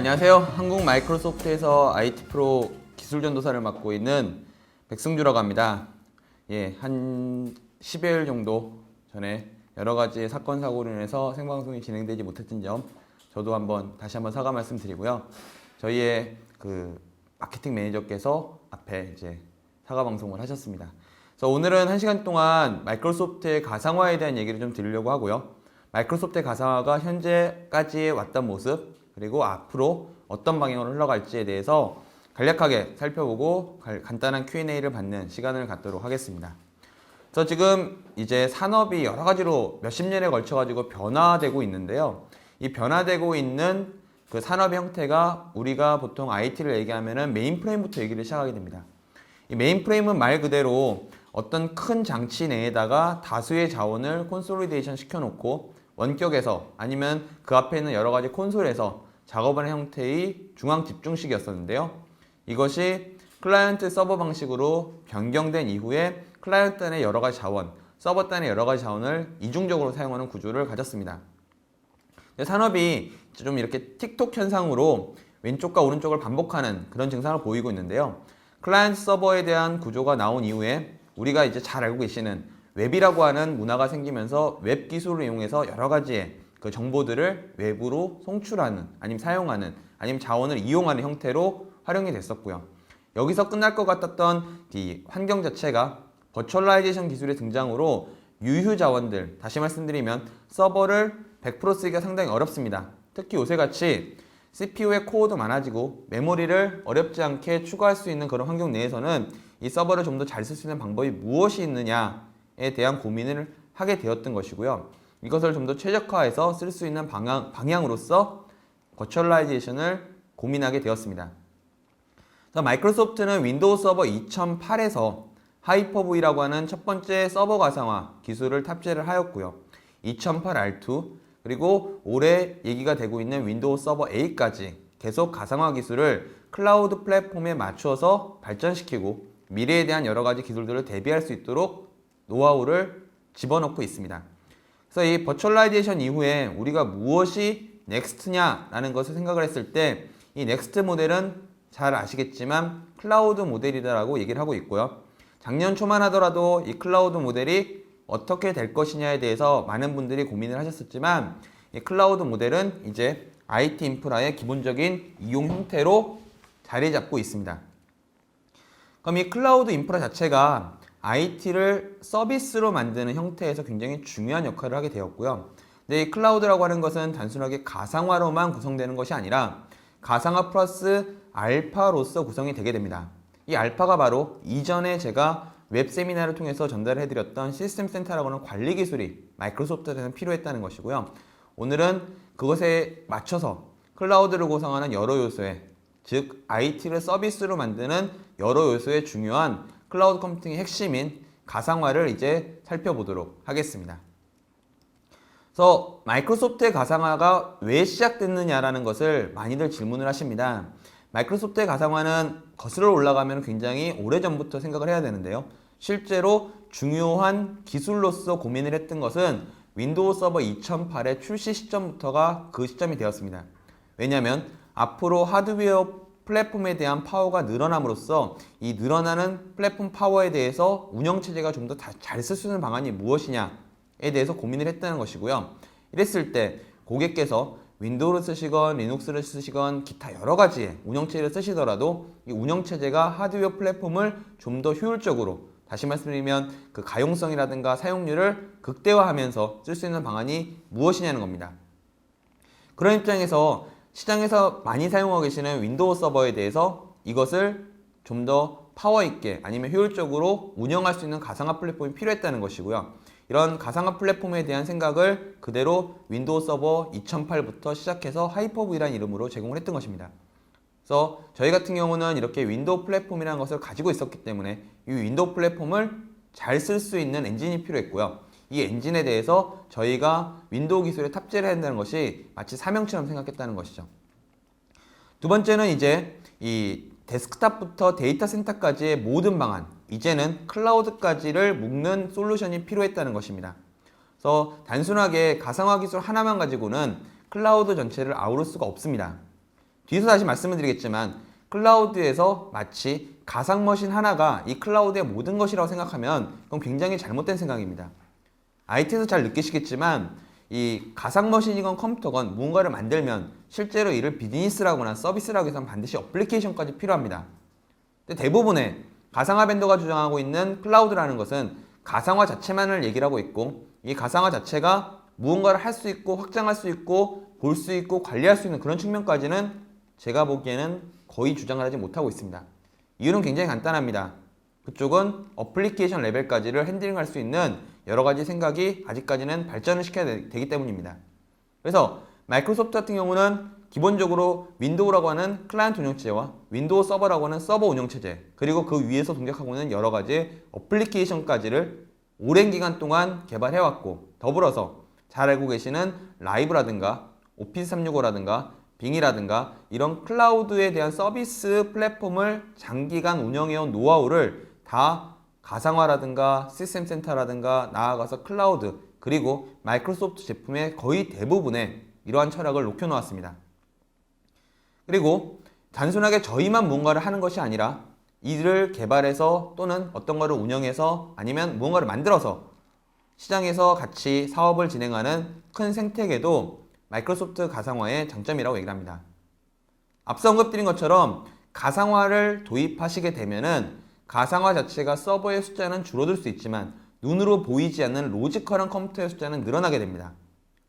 안녕하세요. 한국 마이크로소프트에서 IT 프로 기술 전도사를 맡고 있는 백승주라고 합니다. 한 10여일 정도 전에 여러 가지 사건 사고로 인해서 생방송이 진행되지 못했던 점 저도 다시 한번 사과 말씀드리고요. 저희의 마케팅 매니저께서 앞에 사과 방송을 하셨습니다. 그래서 오늘은 1시간 동안 마이크로소프트의 가상화에 대한 얘기를 좀 드리려고 하고요. 마이크로소프트의 가상화가 현재까지 왔던 모습, 그리고 앞으로 어떤 방향으로 흘러갈지에 대해서 간략하게 살펴보고 간단한 Q&A를 받는 시간을 갖도록 하겠습니다. 그래서 지금 이제 산업이 여러 가지로 몇십 년에 걸쳐 가지고 변화되고 있는데요. 이 변화되고 있는 그 산업의 형태가 우리가 보통 IT를 얘기하면은 메인프레임부터 얘기를 시작하게 됩니다. 이 메인프레임은 말 그대로 어떤 큰 장치 내에다가 다수의 자원을 콘솔리데이션 시켜놓고 원격에서 아니면 그 앞에 있는 여러 가지 콘솔에서 작업하는 형태의 중앙 집중식이었었는데요. 이것이 클라이언트 서버 방식으로 변경된 이후에 클라이언트 단의 여러 가지 자원, 서버 단의 여러 가지 자원을 이중적으로 사용하는 구조를 가졌습니다. 산업이 좀 이렇게 틱톡 현상으로 왼쪽과 오른쪽을 반복하는 그런 증상을 보이고 있는데요. 클라이언트 서버에 대한 구조가 나온 이후에 우리가 이제 잘 알고 계시는 웹이라고 하는 문화가 생기면서 웹 기술을 이용해서 여러 가지의 그 정보들을 외부로 송출하는, 아니면 사용하는, 아니면 자원을 이용하는 형태로 활용이 됐었고요. 여기서 끝날 것 같았던 이 환경 자체가 버추얼라이제이션 기술의 등장으로 유휴 자원들, 다시 말씀드리면 서버를 100% 쓰기가 상당히 어렵습니다. 특히 요새같이 CPU의 코어도 많아지고 메모리를 어렵지 않게 추가할 수 있는 그런 환경 내에서는 이 서버를 좀 더 잘 쓸 수 있는 방법이 무엇이 있느냐에 대한 고민을 하게 되었던 것이고요. 이것을 좀 더 최적화해서 쓸 수 있는 방향으로서 버추얼라이제이션을 고민하게 되었습니다. 마이크로소프트는 윈도우 서버 2008에서 하이퍼V라고 하는 첫 번째 서버 가상화 기술을 탑재를 하였고요. 2008 R2 그리고 올해 얘기가 되고 있는 윈도우 서버 8까지 계속 가상화 기술을 클라우드 플랫폼에 맞추어서 발전시키고 미래에 대한 여러 가지 기술들을 대비할 수 있도록 노하우를 집어넣고 있습니다. 그래서 이 버추얼라이제이션 이후에 우리가 무엇이 넥스트냐라는 것을 생각을 했을 때 이 넥스트 모델은 잘 아시겠지만 클라우드 모델이다라고 얘기를 하고 있고요. 작년 초만 하더라도 이 클라우드 모델이 어떻게 될 것이냐에 대해서 많은 분들이 고민을 하셨었지만 이 클라우드 모델은 이제 IT 인프라의 기본적인 이용 형태로 자리 잡고 있습니다. 그럼 이 클라우드 인프라 자체가 IT를 서비스로 만드는 형태에서 굉장히 중요한 역할을 하게 되었고요. 근데 이 클라우드라고 하는 것은 단순하게 가상화로만 구성되는 것이 아니라 가상화 플러스 알파로서 구성이 되게 됩니다. 이 알파가 바로 이전에 제가 웹 세미나를 통해서 전달을 해드렸던 시스템 센터라고 하는 관리 기술이 마이크로소프트에서는 필요했다는 것이고요. 오늘은 그것에 맞춰서 클라우드를 구성하는 여러 요소에, 즉 IT를 서비스로 만드는 여러 요소의 중요한 클라우드 컴퓨팅의 핵심인 가상화를 이제 살펴보도록 하겠습니다. 그래서 마이크로소프트의 가상화가 왜 시작됐느냐라는 것을 많이들 질문을 하십니다. 마이크로소프트의 가상화는 거슬러 올라가면 굉장히 오래전부터 생각을 해야 되는데요. 실제로 중요한 기술로서 고민을 했던 것은 윈도우 서버 2008의 출시 시점부터가 그 시점이 되었습니다. 왜냐하면 앞으로 하드웨어 플랫폼에 대한 파워가 늘어남으로써 이 늘어나는 플랫폼 파워에 대해서 운영체제가 좀 더 잘 쓸 수 있는 방안이 무엇이냐에 대해서 고민을 했다는 것이고요. 이랬을 때 고객께서 윈도우를 쓰시건 리눅스를 쓰시건 기타 여러 가지의 운영체제를 쓰시더라도 이 운영체제가 하드웨어 플랫폼을 좀 더 효율적으로, 다시 말씀드리면 그 가용성이라든가 사용률을 극대화하면서 쓸 수 있는 방안이 무엇이냐는 겁니다. 그런 입장에서 시장에서 많이 사용하고 계시는 윈도우 서버에 대해서 이것을 좀 더 파워 있게 아니면 효율적으로 운영할 수 있는 가상화 플랫폼이 필요했다는 것이고요. 이런 가상화 플랫폼에 대한 생각을 그대로 윈도우 서버 2008부터 시작해서 하이퍼V라는 이름으로 제공을 했던 것입니다. 그래서 저희 같은 경우는 이렇게 윈도우 플랫폼이라는 것을 가지고 있었기 때문에 이 윈도우 플랫폼을 잘 쓸 수 있는 엔진이 필요했고요. 이 엔진에 대해서 저희가 윈도우 기술에 탑재를 해야 한다는 것이 마치 사명처럼 생각했다는 것이죠. 두 번째는 이제 이 데스크탑부터 데이터 센터까지의 모든 방안, 이제는 클라우드까지를 묶는 솔루션이 필요했다는 것입니다. 그래서 단순하게 가상화 기술 하나만 가지고는 클라우드 전체를 아우를 수가 없습니다. 뒤에서 다시 말씀을 드리겠지만 클라우드에서 마치 가상 머신 하나가 이 클라우드의 모든 것이라고 생각하면 그건 굉장히 잘못된 생각입니다. IT에서 잘 느끼시겠지만 이 가상 머신이건 컴퓨터건 무언가를 만들면 실제로 이를 비즈니스라거나 서비스라고 해서는 반드시 어플리케이션까지 필요합니다. 근데 대부분의 가상화 벤더가 주장하고 있는 클라우드라는 것은 가상화 자체만을 얘기를 하고 있고 이 가상화 자체가 무언가를 할 수 있고 확장할 수 있고 볼 수 있고 관리할 수 있는 그런 측면까지는 제가 보기에는 거의 주장을 하지 못하고 있습니다. 이유는 굉장히 간단합니다. 그쪽은 어플리케이션 레벨까지를 핸들링할 수 있는 여러 가지 생각이 아직까지는 발전을 시켜야 되기 때문입니다. 그래서 마이크로소프트 같은 경우는 기본적으로 윈도우라고 하는 클라이언트 운영체제와 윈도우 서버라고 하는 서버 운영체제 그리고 그 위에서 동작하고 있는 여러 가지 어플리케이션까지를 오랜 기간 동안 개발해왔고 더불어서 잘 알고 계시는 라이브라든가 오피스 365라든가 빙이라든가 이런 클라우드에 대한 서비스 플랫폼을 장기간 운영해온 노하우를 다 가상화라든가 시스템 센터라든가 나아가서 클라우드 그리고 마이크로소프트 제품의 거의 대부분에 이러한 철학을 녹여놓았습니다. 그리고 단순하게 저희만 무언가를 하는 것이 아니라 이를 개발해서 또는 어떤 것을 운영해서 아니면 무언가를 만들어서 시장에서 같이 사업을 진행하는 큰 생태계도 마이크로소프트 가상화의 장점이라고 얘기를 합니다. 앞서 언급드린 것처럼 가상화를 도입하시게 되면은 가상화 자체가 서버의 숫자는 줄어들 수 있지만 눈으로 보이지 않는 로지컬한 컴퓨터의 숫자는 늘어나게 됩니다.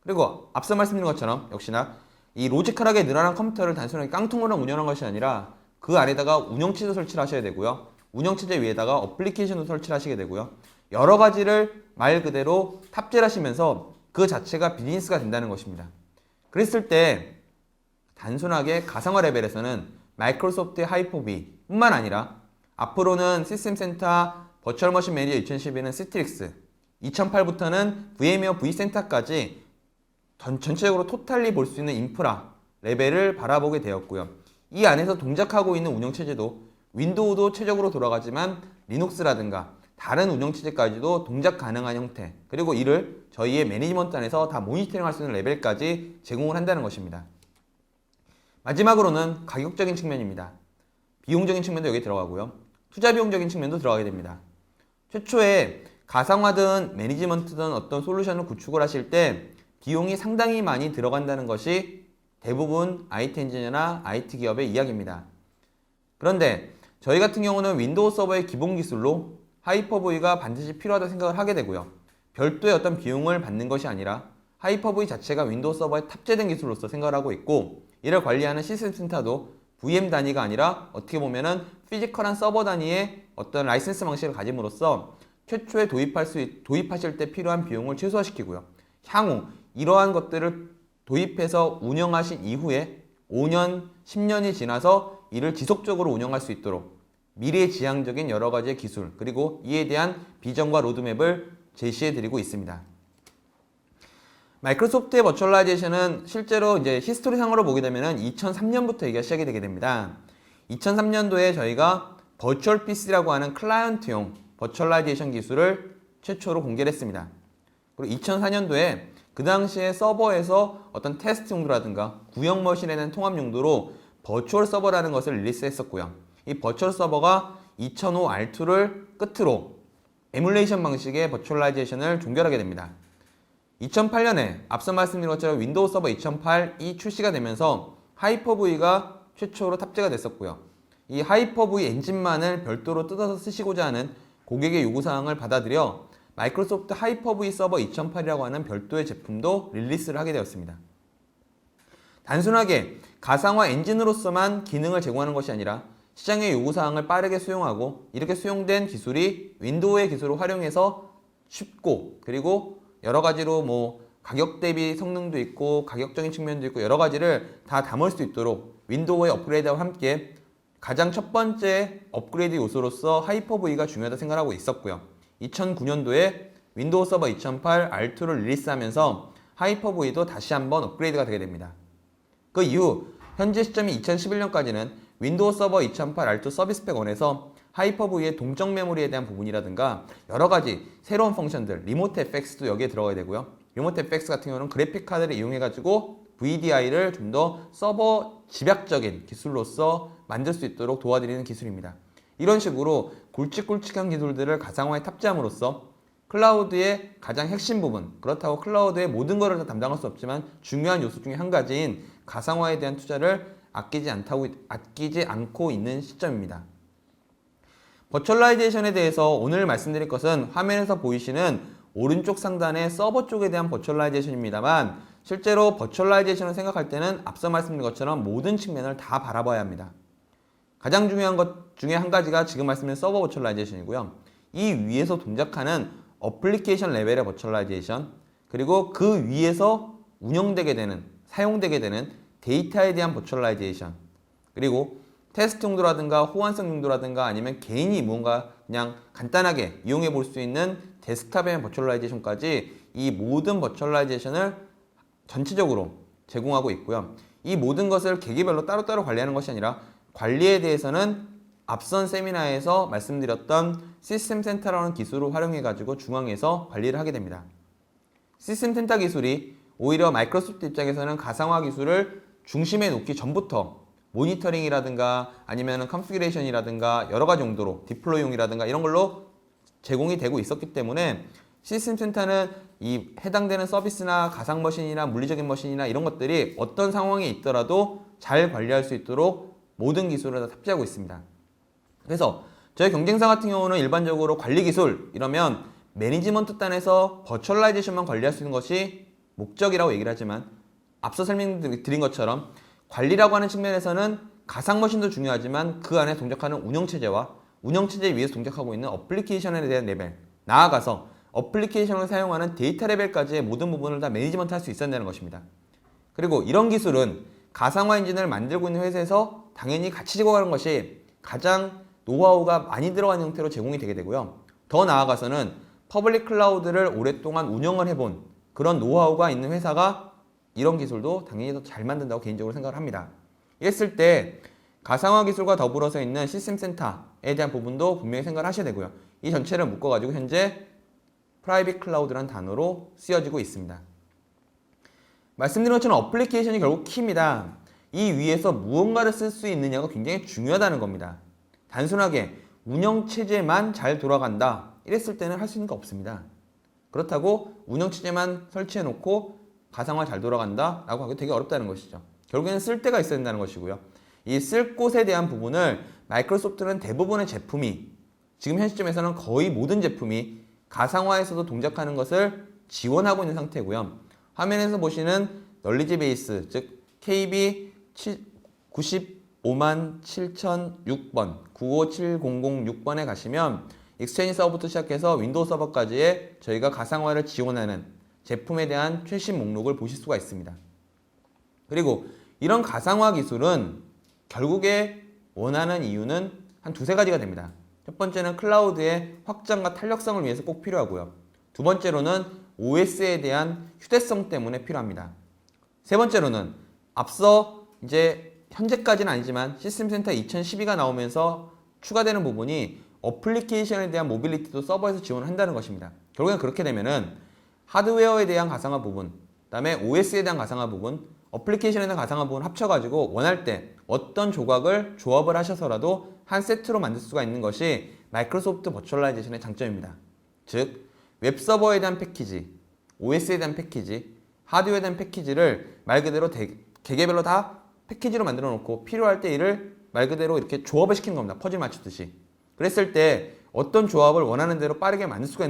그리고 앞서 말씀드린 것처럼 역시나 이 로지컬하게 늘어난 컴퓨터를 단순하게 깡통으로 운영하는 것이 아니라 그 안에다가 운영체제도 설치를 하셔야 되고요. 운영체제 위에다가 어플리케이션도 설치를 하시게 되고요. 여러 가지를 말 그대로 탑재를 하시면서 그 자체가 비즈니스가 된다는 것입니다. 그랬을 때 단순하게 가상화 레벨에서는 마이크로소프트의 하이퍼V 뿐만 아니라 앞으로는 시스템 센터 버추얼 머신 매니저 2012는 시트릭스 2008부터는 VM웨어 vCenter까지 전체적으로 토탈리 볼 수 있는 인프라 레벨을 바라보게 되었고요. 이 안에서 동작하고 있는 운영체제도 윈도우도 최적으로 돌아가지만 리눅스라든가 다른 운영체제까지도 동작 가능한 형태 그리고 이를 저희의 매니지먼트 안에서 다 모니터링 할 수 있는 레벨까지 제공을 한다는 것입니다. 마지막으로는 가격적인 측면입니다. 비용적인 측면도 여기 들어가고요. 투자 비용적인 측면도 들어가게 됩니다. 최초에 가상화든 매니지먼트든 어떤 솔루션을 구축을 하실 때 비용이 상당히 많이 들어간다는 것이 대부분 IT 엔지니어나 IT 기업의 이야기입니다. 그런데 저희 같은 경우는 윈도우 서버의 기본 기술로 하이퍼V가 반드시 필요하다고 생각을 하게 되고요. 별도의 어떤 비용을 받는 것이 아니라 하이퍼V 자체가 윈도우 서버에 탑재된 기술로서 생각을 하고 있고 이를 관리하는 시스템 센터도 VM 단위가 아니라 어떻게 보면은 피지컬한 서버 단위의 어떤 라이센스 방식을 가짐으로써 최초에 도입하실 때 필요한 비용을 최소화시키고요. 향후 이러한 것들을 도입해서 운영하신 이후에 5년, 10년이 지나서 이를 지속적으로 운영할 수 있도록 미래지향적인 여러 가지의 기술 그리고 이에 대한 비전과 로드맵을 제시해드리고 있습니다. 마이크로소프트의 버추얼라이제이션은 실제로 이제 히스토리상으로 보게 되면 2003년부터 얘기가 시작이 되게 됩니다. 2003년도에 저희가 버추얼 PC라고 하는 클라이언트용 버추얼라이제이션 기술을 최초로 공개를 했습니다. 그리고 2004년도에 그 당시에 서버에서 어떤 테스트 용도라든가 구형 머신에 대한 통합 용도로 버추얼 서버라는 것을 릴리스했었고요. 이 버추얼 서버가 2005 R2를 끝으로 에뮬레이션 방식의 버추얼라이제이션을 종결하게 됩니다. 2008년에 앞서 말씀드린 것처럼 윈도우 서버 2008이 출시가 되면서 하이퍼V가 최초로 탑재가 됐었고요. 이 하이퍼V 엔진만을 별도로 뜯어서 쓰시고자 하는 고객의 요구사항을 받아들여 마이크로소프트 하이퍼V 서버 2008이라고 하는 별도의 제품도 릴리스를 하게 되었습니다. 단순하게 가상화 엔진으로서만 기능을 제공하는 것이 아니라 시장의 요구사항을 빠르게 수용하고 이렇게 수용된 기술이 윈도우의 기술을 활용해서 쉽고 그리고 여러 가지로 뭐 가격 대비 성능도 있고 가격적인 측면도 있고 여러 가지를 다 담을 수 있도록 윈도우의 업그레이드와 함께 가장 첫 번째 업그레이드 요소로서 하이퍼V가 중요하다고 생각하고 있었고요. 2009년도에 윈도우 서버 2008 R2를 릴리스하면서 하이퍼V도 다시 한번 업그레이드가 되게 됩니다. 그 이후 현재 시점이 2011년까지는 윈도우 서버 2008 R2 서비스 팩 1에서 하이퍼V의 동적 메모리에 대한 부분이라든가 여러 가지 새로운 펑션들, 리모트 FX도 여기에 들어가야 되고요. 리모트 FX 같은 경우는 그래픽 카드를 이용해 가지고 VDI를 좀 더 서버 집약적인 기술로서 만들 수 있도록 도와드리는 기술입니다. 이런 식으로 굵직굵직한 기술들을 가상화에 탑재함으로써 클라우드의 가장 핵심 부분, 그렇다고 클라우드의 모든 것을 다 담당할 수 없지만 중요한 요소 중에 한 가지인 가상화에 대한 투자를 아끼지 않고 있는 시점입니다. 버추얼라이제이션에 대해서 오늘 말씀드릴 것은 화면에서 보이시는 오른쪽 상단의 서버 쪽에 대한 버추얼라이제이션입니다만 실제로 버추얼라이제이션을 생각할 때는 앞서 말씀드린 것처럼 모든 측면을 다 바라봐야 합니다. 가장 중요한 것 중에 한 가지가 지금 말씀드린 서버 버추얼라이제이션이고요. 이 위에서 동작하는 어플리케이션 레벨의 버추얼라이제이션, 그리고 그 위에서 운영되게 되는, 사용되게 되는 데이터에 대한 버추얼라이제이션, 그리고 테스트 용도라든가 호환성 용도라든가 아니면 개인이 무언가 그냥 간단하게 이용해 볼 수 있는 데스크탑의 버추얼라이제이션까지 이 모든 버추얼라이제이션을 전체적으로 제공하고 있고요. 이 모든 것을 계기별로 따로따로 관리하는 것이 아니라 관리에 대해서는 앞선 세미나에서 말씀드렸던 시스템 센터라는 기술을 활용해 가지고 중앙에서 관리를 하게 됩니다. 시스템 센터 기술이 오히려 마이크로소프트 입장에서는 가상화 기술을 중심에 놓기 전부터 모니터링이라든가 아니면 컨피그레이션이라든가 여러 가지 용도로 디플로이용이라든가 이런 걸로 제공이 되고 있었기 때문에 시스템 센터는 이 해당되는 서비스나 가상 머신이나 물리적인 머신이나 이런 것들이 어떤 상황에 있더라도 잘 관리할 수 있도록 모든 기술을 다 탑재하고 있습니다. 그래서 저희 경쟁사 같은 경우는 일반적으로 관리 기술 이러면 매니지먼트 단에서 버추얼라이제이션만 관리할 수 있는 것이 목적이라고 얘기를 하지만 앞서 설명드린 것처럼 관리라고 하는 측면에서는 가상 머신도 중요하지만 그 안에 동작하는 운영체제와 운영체제 위에서 동작하고 있는 어플리케이션에 대한 레벨, 나아가서 어플리케이션을 사용하는 데이터 레벨까지의 모든 부분을 다 매니지먼트 할 수 있어야 되는 것입니다. 그리고 이런 기술은 가상화 엔진을 만들고 있는 회사에서 당연히 같이 제공하는 것이 가장 노하우가 많이 들어간 형태로 제공이 되게 되고요. 더 나아가서는 퍼블릭 클라우드를 오랫동안 운영을 해본 그런 노하우가 있는 회사가 이런 기술도 당연히 더 잘 만든다고 개인적으로 생각을 합니다. 이랬을 때 가상화 기술과 더불어서 있는 시스템 센터에 대한 부분도 분명히 생각을 하셔야 되고요. 이 전체를 묶어가지고 현재 프라이빗 클라우드라는 단어로 쓰여지고 있습니다. 말씀드린 것처럼 어플리케이션이 결국 키입니다. 이 위에서 무언가를 쓸 수 있느냐가 굉장히 중요하다는 겁니다. 단순하게 운영체제만 잘 돌아간다 이랬을 때는 할 수 있는 게 없습니다. 그렇다고 운영체제만 설치해놓고 가상화 잘 돌아간다 라고 하기 되게 어렵다는 것이죠. 결국에는 쓸 데가 있어야 된다는 것이고요. 이 쓸 곳에 대한 부분을 마이크로소프트는 대부분의 제품이 지금 현 시점에서는 거의 모든 제품이 가상화에서도 동작하는 것을 지원하고 있는 상태고요. 화면에서 보시는 널리지 베이스 즉 KB 9507006번 9570006번에 가시면 익스체인지 서버부터 시작해서 윈도우 서버까지의 저희가 가상화를 지원하는 제품에 대한 최신 목록을 보실 수가 있습니다. 그리고 이런 가상화 기술은 결국에 원하는 이유는 한 두세 가지가 됩니다. 첫 번째는 클라우드의 확장과 탄력성을 위해서 꼭 필요하고요. 두 번째로는 OS에 대한 휴대성 때문에 필요합니다. 세 번째로는 앞서 이제 현재까지는 아니지만 시스템 센터 2012가 나오면서 추가되는 부분이 어플리케이션에 대한 모빌리티도 서버에서 지원을 한다는 것입니다. 결국엔 그렇게 되면은 하드웨어에 대한 가상화 부분, 그 다음에 OS에 대한 가상화 부분, 어플리케이션에 대한 가상화 부분 합쳐가지고 원할 때 어떤 조합을 하셔서라도 한 세트로 만들 수가 있는 것이 마이크로소프트 버추얼라이제이션의 장점입니다. 즉 웹서버에 대한 패키지, OS에 대한 패키지, 하드웨어에 대한 패키지를 말 그대로 개개별로 다 패키지로 만들어 놓고 필요할 때 이를 말 그대로 이렇게 조합을 시키는 겁니다. 퍼즐 맞추듯이. 그랬을 때 어떤 조합을 원하는 대로 빠르게 만들 수가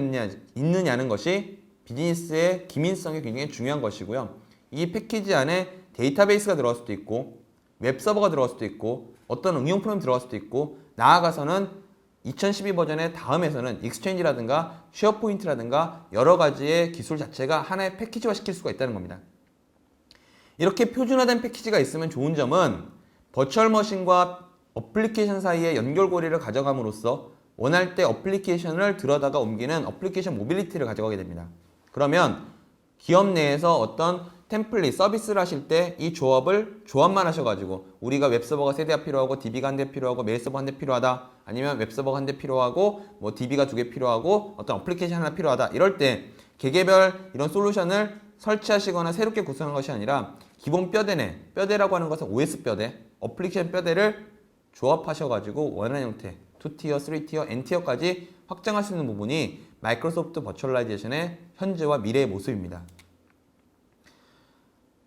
있느냐는 것이 비즈니스의 기민성이 굉장히 중요한 것이고요. 이 패키지 안에 데이터베이스가 들어갈 수도 있고 웹서버가 들어갈 수도 있고 어떤 응용 프로그램이 들어갈 수도 있고 나아가서는 2012 버전의 다음에서는 익스체인지라든가 쉐어포인트라든가 여러 가지의 기술 자체가 하나의 패키지화 시킬 수가 있다는 겁니다. 이렇게 표준화된 패키지가 있으면 좋은 점은 버추얼 머신과 어플리케이션 사이의 연결고리를 가져감으로써 원할 때 어플리케이션을 들어다가 옮기는 어플리케이션 모빌리티를 가져가게 됩니다. 그러면 기업 내에서 어떤 템플릿, 서비스를 하실 때 이 조합만 하셔가지고 우리가 웹서버가 3대가 필요하고 DB가 1대 필요하고 메일서버 1대 필요하다 아니면 웹서버가 1대 필요하고 뭐 DB가 2개 필요하고 어떤 어플리케이션 하나 필요하다 이럴 때 개개별 이런 솔루션을 설치하시거나 새롭게 구성한 것이 아니라 기본 뼈대네, 뼈대라고 하는 것은 OS 뼈대, 어플리케이션 뼈대를 조합하셔가지고 원하는 형태 2티어, 3티어, N티어까지 확장할 수 있는 부분이 마이크로소프트 버추얼라이제이션의 현재와 미래의 모습입니다.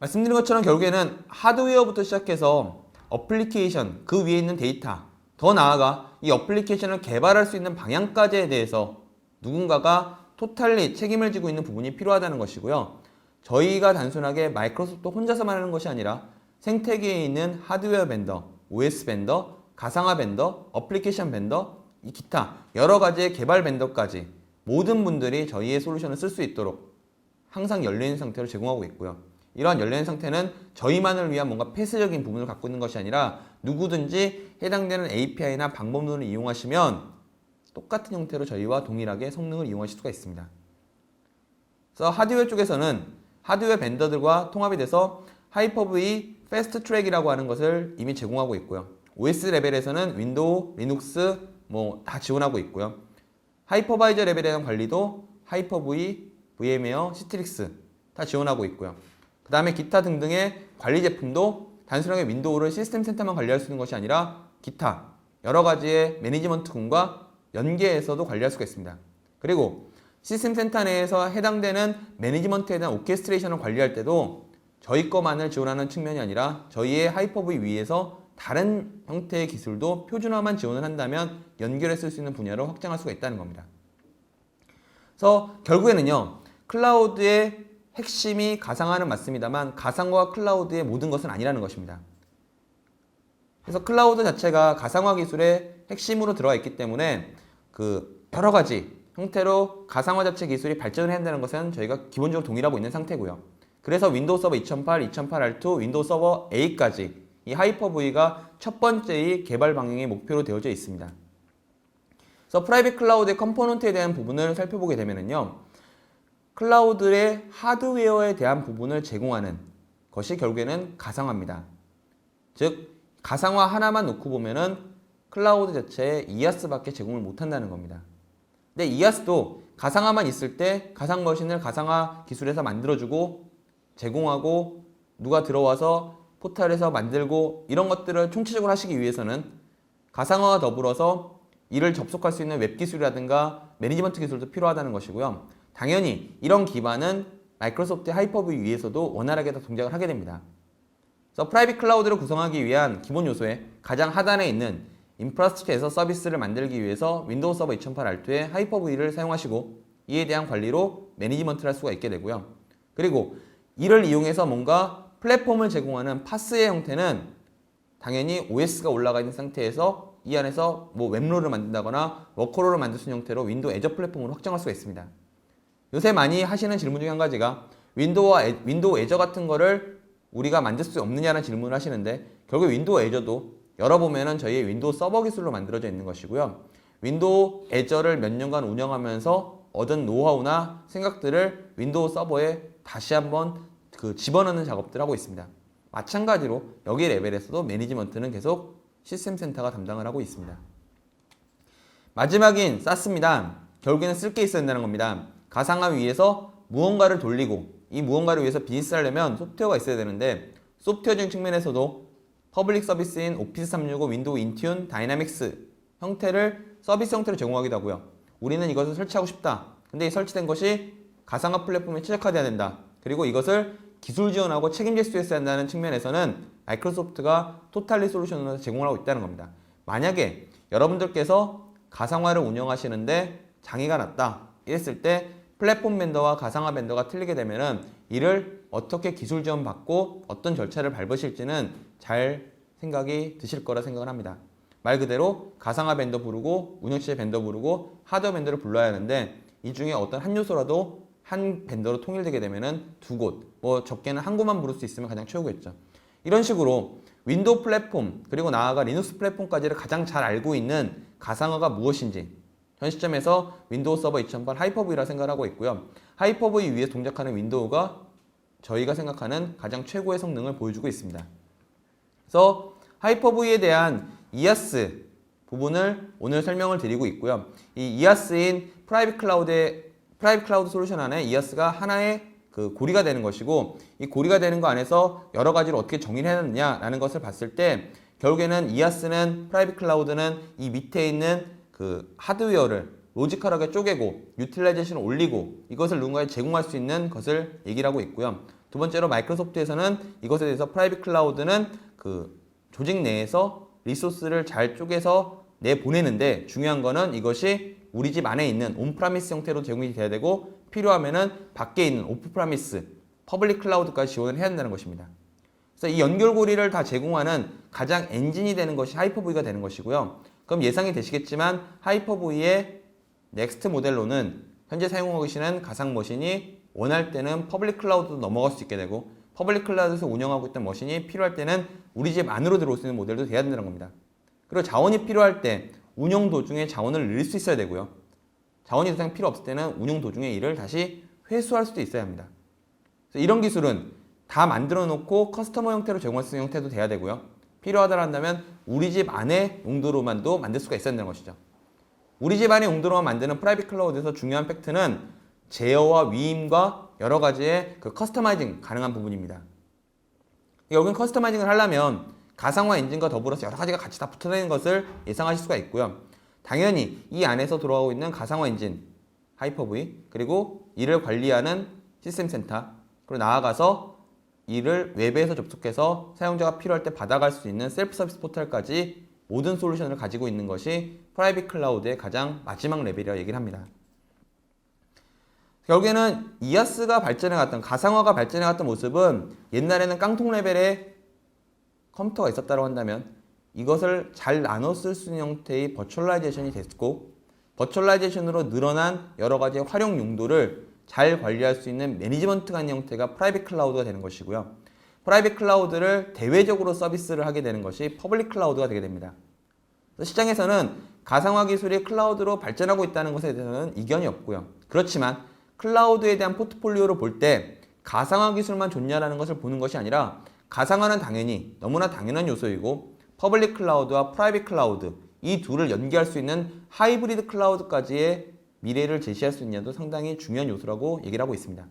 말씀드린 것처럼 결국에는 하드웨어부터 시작해서 어플리케이션, 그 위에 있는 데이터, 더 나아가 이 어플리케이션을 개발할 수 있는 방향까지에 대해서 누군가가 토탈리 책임을 지고 있는 부분이 필요하다는 것이고요. 저희가 단순하게 마이크로소프트 혼자서만 하는 것이 아니라 생태계에 있는 하드웨어 벤더, OS 벤더, 가상화 벤더, 어플리케이션 벤더, 이 기타 여러 가지의 개발 벤더까지 모든 분들이 저희의 솔루션을 쓸 수 있도록 항상 열려있는 상태로 제공하고 있고요. 이러한 열려있는 상태는 저희만을 위한 뭔가 폐쇄적인 부분을 갖고 있는 것이 아니라 누구든지 해당되는 API나 방법론을 이용하시면 똑같은 형태로 저희와 동일하게 성능을 이용하실 수가 있습니다. 그래서 하드웨어 쪽에서는 하드웨어 벤더들과 통합이 돼서 하이퍼V 패스트 트랙이라고 하는 것을 이미 제공하고 있고요. OS 레벨에서는 윈도우, 리눅스 다 지원하고 있고요. 하이퍼바이저 레벨에 대한 관리도 하이퍼V, VM웨어, 시트릭스 다 지원하고 있고요. 그 다음에 기타 등등의 관리 제품도 단순하게 윈도우를 시스템 센터만 관리할 수 있는 것이 아니라 기타 여러 가지의 매니지먼트군과 연계해서도 관리할 수가 있습니다. 그리고 시스템 센터 내에서 해당되는 매니지먼트에 대한 오케스트레이션을 관리할 때도 저희 것만을 지원하는 측면이 아니라 저희의 하이퍼V 위에서 다른 형태의 기술도 표준화만 지원을 한다면 연결해 쓸 수 있는 분야로 확장할 수가 있다는 겁니다. 그래서 결국에는요, 클라우드의 핵심이 가상화는 맞습니다만 가상화와 클라우드의 모든 것은 아니라는 것입니다. 그래서 클라우드 자체가 가상화 기술의 핵심으로 들어가 있기 때문에 그 여러 가지 형태로 가상화 자체 기술이 발전을 해야 한다는 것은 저희가 기본적으로 동일하고 있는 상태고요. 그래서 윈도우 서버 2008, 2008 R2, 윈도우 서버 8까지 이 하이퍼V가 첫 번째의 개발 방향의 목표로 되어져 있습니다. 그래서 프라이빗 클라우드의 컴포넌트에 대한 부분을 살펴보게 되면요, 클라우드의 하드웨어에 대한 부분을 제공하는 것이 결국에는 가상화입니다. 즉 가상화 하나만 놓고 보면은 클라우드 자체에 이아스밖에 제공을 못한다는 겁니다. 근데 이아스도 가상화만 있을 때 가상 머신을 가상화 기술에서 만들어주고 제공하고 누가 들어와서 포탈에서 만들고 이런 것들을 총체적으로 하시기 위해서는 가상화와 더불어서 이를 접속할 수 있는 웹 기술이라든가 매니지먼트 기술도 필요하다는 것이고요. 당연히 이런 기반은 마이크로소프트의 하이퍼V 위에서도 원활하게 다 동작을 하게 됩니다. 그래서 프라이빗 클라우드를 구성하기 위한 기본 요소에 가장 하단에 있는 인프라스트럭처 에서 서비스를 만들기 위해서 윈도우 서버 2008 R2의 하이퍼V를 사용하시고 이에 대한 관리로 매니지먼트를 할 수가 있게 되고요. 그리고 이를 이용해서 뭔가 플랫폼을 제공하는 파스의 형태는 당연히 OS가 올라가 있는 상태에서 이 안에서 웹롤을 만든다거나 워커롤을 만들 수 있는 형태로 윈도우 애저 플랫폼으로 확장할 수가 있습니다. 요새 많이 하시는 질문 중에 한 가지가 윈도우 애저 같은 거를 우리가 만들 수 없느냐는 질문을 하시는데 결국 윈도우 애저도 열어보면은 저희의 윈도우 서버 기술로 만들어져 있는 것이고요. 윈도우 애저를 몇 년간 운영하면서 얻은 노하우나 생각들을 윈도우 서버에 다시 한번 집어넣는 작업들을 하고 있습니다. 마찬가지로 여기 레벨에서도 매니지먼트는 계속 시스템 센터가 담당을 하고 있습니다. 마지막인 SaaS입니다. 결국에는 쓸 게 있어야 된다는 겁니다. 가상화 위에서 무언가를 돌리고 이 무언가를 위해서 비즈니스를 하려면 소프트웨어가 있어야 되는데 소프트웨어적인 측면에서도 퍼블릭 서비스인 오피스 365, 윈도우 인튠, 다이나믹스 형태를 서비스 형태로 제공하기도 하고요. 우리는 이것을 설치하고 싶다. 근데 이 설치된 것이 가상화 플랫폼에 최적화되어야 된다. 그리고 이것을 기술 지원하고 책임질 수 있어야 한다는 측면에서는 마이크로소프트가 토탈리 솔루션으로 제공을 하고 있다는 겁니다. 만약에 여러분들께서 가상화를 운영하시는데 장애가 났다 이랬을 때 플랫폼 벤더와 가상화 벤더가 틀리게 되면은 이를 어떻게 기술 지원 받고 어떤 절차를 밟으실지는 잘 생각이 드실 거라 생각을 합니다. 말 그대로 가상화 벤더 부르고 운영체제 벤더 부르고 하드웨어 벤더를 불러야 하는데 이 중에 어떤 한 요소라도 한 벤더로 통일되게 되면은 두 곳, 적게는 한 곳만 부를 수 있으면 가장 최고겠죠. 이런 식으로 윈도우 플랫폼 그리고 나아가 리눅스 플랫폼까지를 가장 잘 알고 있는 가상화가 무엇인지 현 시점에서 윈도우 서버 2008 하이퍼V라 생각을 하고 있고요. 하이퍼V 위에 동작하는 윈도우가 저희가 생각하는 가장 최고의 성능을 보여주고 있습니다. 그래서 하이퍼V에 대한 이아스 부분을 오늘 설명을 드리고 있고요. 이 이아스인 프라이빗 클라우드 솔루션 안에 이아스가 하나의 그 고리가 되는 것이고, 이 고리가 되는 거 안에서 여러 가지를 어떻게 정의를 해놨느냐라는 것을 봤을 때 결국에는 이아스는 프라이빗 클라우드는 이 밑에 있는 그 하드웨어를 로지컬하게 쪼개고 유틸라이제이션을 올리고 이것을 누군가에 제공할 수 있는 것을 얘기를 하고 있고요. 두 번째로 마이크로소프트에서는 이것에 대해서 프라이빗 클라우드는 그 조직 내에서 리소스를 잘 쪼개서 내보내는데 중요한 거는 이것이 우리 집 안에 있는 온프라미스 형태로 제공이 돼야 되고 필요하면은 밖에 있는 오프프라미스, 퍼블릭 클라우드까지 지원을 해야 한다는 것입니다. 그래서 이 연결고리를 다 제공하는 가장 엔진이 되는 것이 하이퍼V가 되는 것이고요. 그럼 예상이 되시겠지만 하이퍼V의 넥스트 모델로는 현재 사용하고 계시는 가상 머신이 원할 때는 퍼블릭 클라우드도 넘어갈 수 있게 되고 퍼블릭 클라우드에서 운영하고 있던 머신이 필요할 때는 우리 집 안으로 들어올 수 있는 모델도 돼야 된다는 겁니다. 그리고 자원이 필요할 때 운영 도중에 자원을 늘릴 수 있어야 되고요. 자원이 더 이상 필요 없을 때는 운영 도중에 일을 다시 회수할 수도 있어야 합니다. 그래서 이런 기술은 다 만들어 놓고 커스터머 형태로 제공할 수 있는 형태도 돼야 되고요. 필요하다 한다면 우리 집 안에 용도로만도 만들 수가 있어야 된다는 것이죠. 우리 집 안에 용도로만 만드는 프라이빗 클라우드에서 중요한 팩트는 제어와 위임과 여러 가지의 그 커스터마이징 가능한 부분입니다. 여기는 커스터마이징을 하려면 가상화 엔진과 더불어서 여러 가지가 같이 다 붙어있는 것을 예상하실 수가 있고요. 당연히 이 안에서 돌아가고 있는 가상화 엔진, 하이퍼V, 그리고 이를 관리하는 시스템 센터, 그리고 나아가서 이를 웹에서 접속해서 사용자가 필요할 때 받아갈 수 있는 셀프 서비스 포털까지 모든 솔루션을 가지고 있는 것이 프라이빗 클라우드의 가장 마지막 레벨이라고 얘기를 합니다. 결국에는 이아스가 발전해갔던, 가상화가 발전해갔던 모습은 옛날에는 깡통 레벨의 컴퓨터가 있었다고 한다면 이것을 잘 나눠 쓸 수 있는 형태의 버추얼라이제이션이 됐고 버추얼라이제이션으로 늘어난 여러 가지의 활용 용도를 잘 관리할 수 있는 매니지먼트가 있는 형태가 프라이빗 클라우드가 되는 것이고요. 프라이빗 클라우드를 대외적으로 서비스를 하게 되는 것이 퍼블릭 클라우드가 되게 됩니다. 시장에서는 가상화 기술이 클라우드로 발전하고 있다는 것에 대해서는 이견이 없고요. 그렇지만 클라우드에 대한 포트폴리오를 볼 때 가상화 기술만 좋냐라는 것을 보는 것이 아니라 가상화는 당연히 너무나 당연한 요소이고 퍼블릭 클라우드와 프라이빗 클라우드 이 둘을 연계할 수 있는 하이브리드 클라우드까지의 미래를 제시할 수 있냐도 상당히 중요한 요소라고 얘기를 하고 있습니다.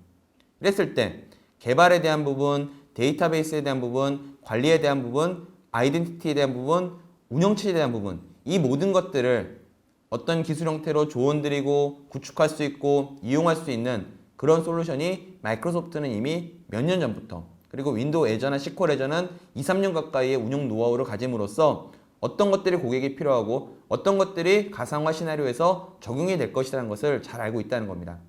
그랬을 때 개발에 대한 부분, 데이터베이스에 대한 부분, 관리에 대한 부분, 아이덴티티에 대한 부분, 운영체제에 대한 부분 이 모든 것들을 어떤 기술 형태로 조언드리고 구축할 수 있고 이용할 수 있는 그런 솔루션이 마이크로소프트는 이미 몇 년 전부터 그리고 윈도우 애저나 시퀄 애저는 2, 3년 가까이의 운영 노하우를 가짐으로써 어떤 것들이 고객이 필요하고 어떤 것들이 가상화 시나리오에서 적용이 될 것이라는 것을 잘 알고 있다는 겁니다.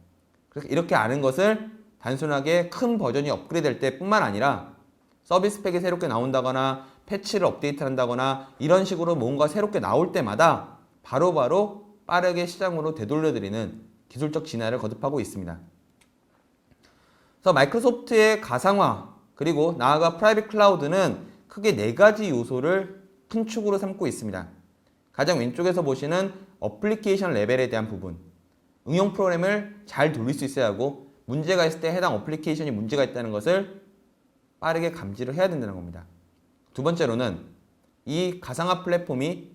그래서 이렇게 아는 것을 단순하게 큰 버전이 업그레이드 될 때뿐만 아니라 서비스 팩이 새롭게 나온다거나 패치를 업데이트한다거나 이런 식으로 뭔가 새롭게 나올 때마다 바로바로 빠르게 시장으로 되돌려드리는 기술적 진화를 거듭하고 있습니다. 그래서 마이크로소프트의 가상화 그리고 나아가 프라이빗 클라우드는 크게 4가지 요소를 큰 축으로 삼고 있습니다. 가장 왼쪽에서 보시는 어플리케이션 레벨에 대한 부분, 응용 프로그램을 잘 돌릴 수 있어야 하고 문제가 있을 때 해당 어플리케이션이 문제가 있다는 것을 빠르게 감지를 해야 된다는 겁니다. 두 번째로는 이 가상화 플랫폼이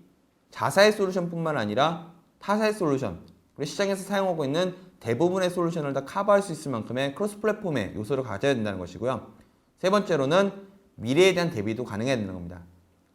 자사의 솔루션뿐만 아니라 타사의 솔루션, 그리고 시장에서 사용하고 있는 대부분의 솔루션을 다 커버할 수 있을 만큼의 크로스 플랫폼의 요소를 가져야 된다는 것이고요. 세 번째로는 미래에 대한 대비도 가능해야 되는 겁니다.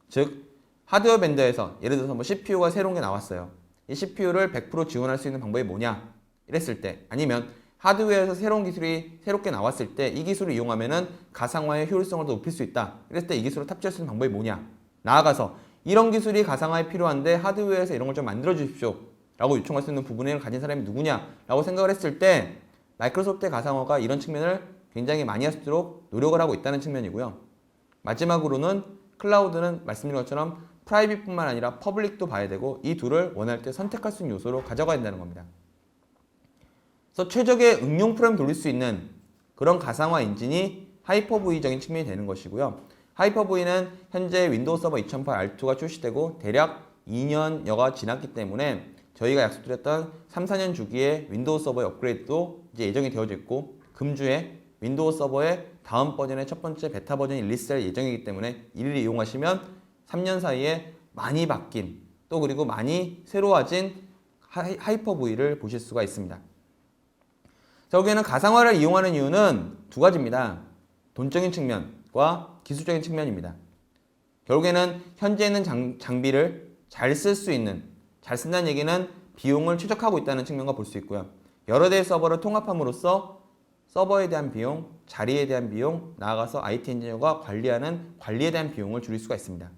즉 하드웨어 벤더에서 예를 들어서 CPU가 새로운 게 나왔어요. 이 CPU를 100% 지원할 수 있는 방법이 뭐냐? 이랬을 때 아니면 하드웨어에서 새로운 기술이 새롭게 나왔을 때 이 기술을 이용하면은 가상화의 효율성을 더 높일 수 있다. 이랬을 때 이 기술을 탑재할 수 있는 방법이 뭐냐? 나아가서 이런 기술이 가상화에 필요한데 하드웨어에서 이런 걸 좀 만들어 주십시오. 라고 요청할 수 있는 부분을 가진 사람이 누구냐? 라고 생각을 했을 때 마이크로소프트의 가상화가 이런 측면을 굉장히 많이 할수록 노력을 하고 있다는 측면이고요. 마지막으로는 클라우드는 말씀드린 것처럼 프라이빗뿐만 아니라 퍼블릭도 봐야 되고 이 둘을 원할 때 선택할 수 있는 요소로 가져가야 된다는 겁니다. 그래서 최적의 응용 프로그램 돌릴 수 있는 그런 가상화 엔진이 하이퍼V적인 측면이 되는 것이고요. 하이퍼V는 현재 윈도우 서버 2008 R2가 출시되고 대략 2년여가 지났기 때문에 저희가 약속드렸던 3, 4년 주기에 윈도우 서버의 업그레이드도 이제 예정이 되어져 있고 금주에 윈도우 서버의 다음 버전의 첫 번째 베타 버전이 릴리스될 예정이기 때문에 이를 이용하시면 3년 사이에 많이 바뀐 또 그리고 많이 새로워진 하이퍼V를 보실 수가 있습니다. 결국에는 가상화를 이용하는 이유는 두 가지입니다. 돈적인 측면과 기술적인 측면입니다. 결국에는 현재 있는 장비를 잘 쓸 수 있는, 잘 쓴다는 얘기는 비용을 최적화하고 있다는 측면과 볼 수 있고요. 여러 대의 서버를 통합함으로써 서버에 대한 비용, 자리에 대한 비용, 나아가서 IT 엔지니어가 관리하는 관리에 대한 비용을 줄일 수가 있습니다.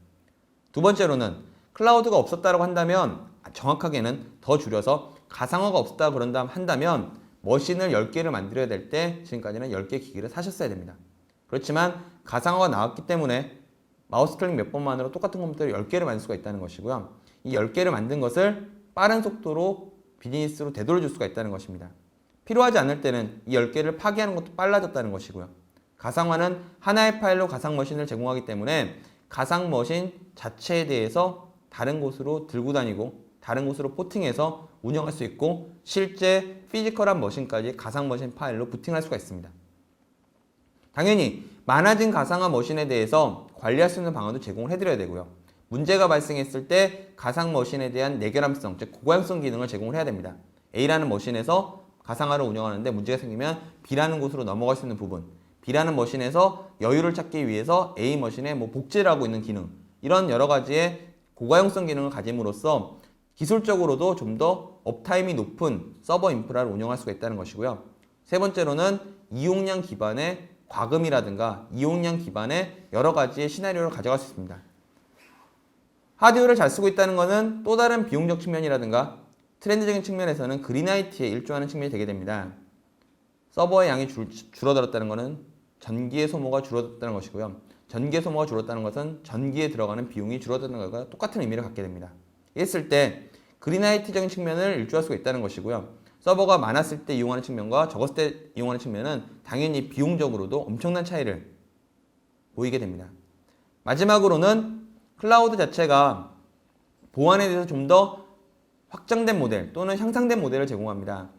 두 번째로는 클라우드가 없었다고 한다면, 정확하게는 더 줄여서 가상화가 없었다 한다면 머신을 10개를 만들어야 될 때 지금까지는 10개 기기를 사셨어야 됩니다. 그렇지만 가상화가 나왔기 때문에 마우스 클릭 몇 번만으로 똑같은 컴퓨터를 10개를 만들 수가 있다는 것이고요. 이 10개를 만든 것을 빠른 속도로 비즈니스로 되돌려줄 수가 있다는 것입니다. 필요하지 않을 때는 이 10개를 파기하는 것도 빨라졌다는 것이고요. 가상화는 하나의 파일로 가상 머신을 제공하기 때문에 가상 머신 자체에 대해서 다른 곳으로 들고 다니고 다른 곳으로 포팅해서 운영할 수 있고 실제 피지컬한 머신까지 가상 머신 파일로 부팅할 수가 있습니다. 당연히 많아진 가상화 머신에 대해서 관리할 수 있는 방안도 제공을 해드려야 되고요. 문제가 발생했을 때 가상 머신에 대한 내결함성, 즉 고가용성 기능을 제공을 해야 됩니다. A라는 머신에서 가상화를 운영하는데 문제가 생기면 B라는 곳으로 넘어갈 수 있는 부분, B라는 머신에서 여유를 찾기 위해서 A 머신에 복제를 하고 있는 기능, 이런 여러 가지의 고가용성 기능을 가짐으로써 기술적으로도 좀 더 업타임이 높은 서버 인프라를 운영할 수가 있다는 것이고요. 세 번째로는 이용량 기반의 과금이라든가 이용량 기반의 여러 가지의 시나리오를 가져갈 수 있습니다. 하드웨어를 잘 쓰고 있다는 것은 또 다른 비용적 측면이라든가 트렌드적인 측면에서는 그린IT에 일조하는 측면이 되게 됩니다. 서버의 양이 줄어들었다는 것은 전기의 소모가 줄어들었다는 것이고요. 전기의 소모가 줄었다는 것은 전기에 들어가는 비용이 줄어드는 것과 똑같은 의미를 갖게 됩니다. 이랬을 때 그린IT적인 측면을 일조할 수가 있다는 것이고요. 서버가 많았을 때 이용하는 측면과 적었을 때 이용하는 측면은 당연히 비용적으로도 엄청난 차이를 보이게 됩니다. 마지막으로는 클라우드 자체가 보안에 대해서 좀 더 확장된 모델 또는 향상된 모델을 제공합니다.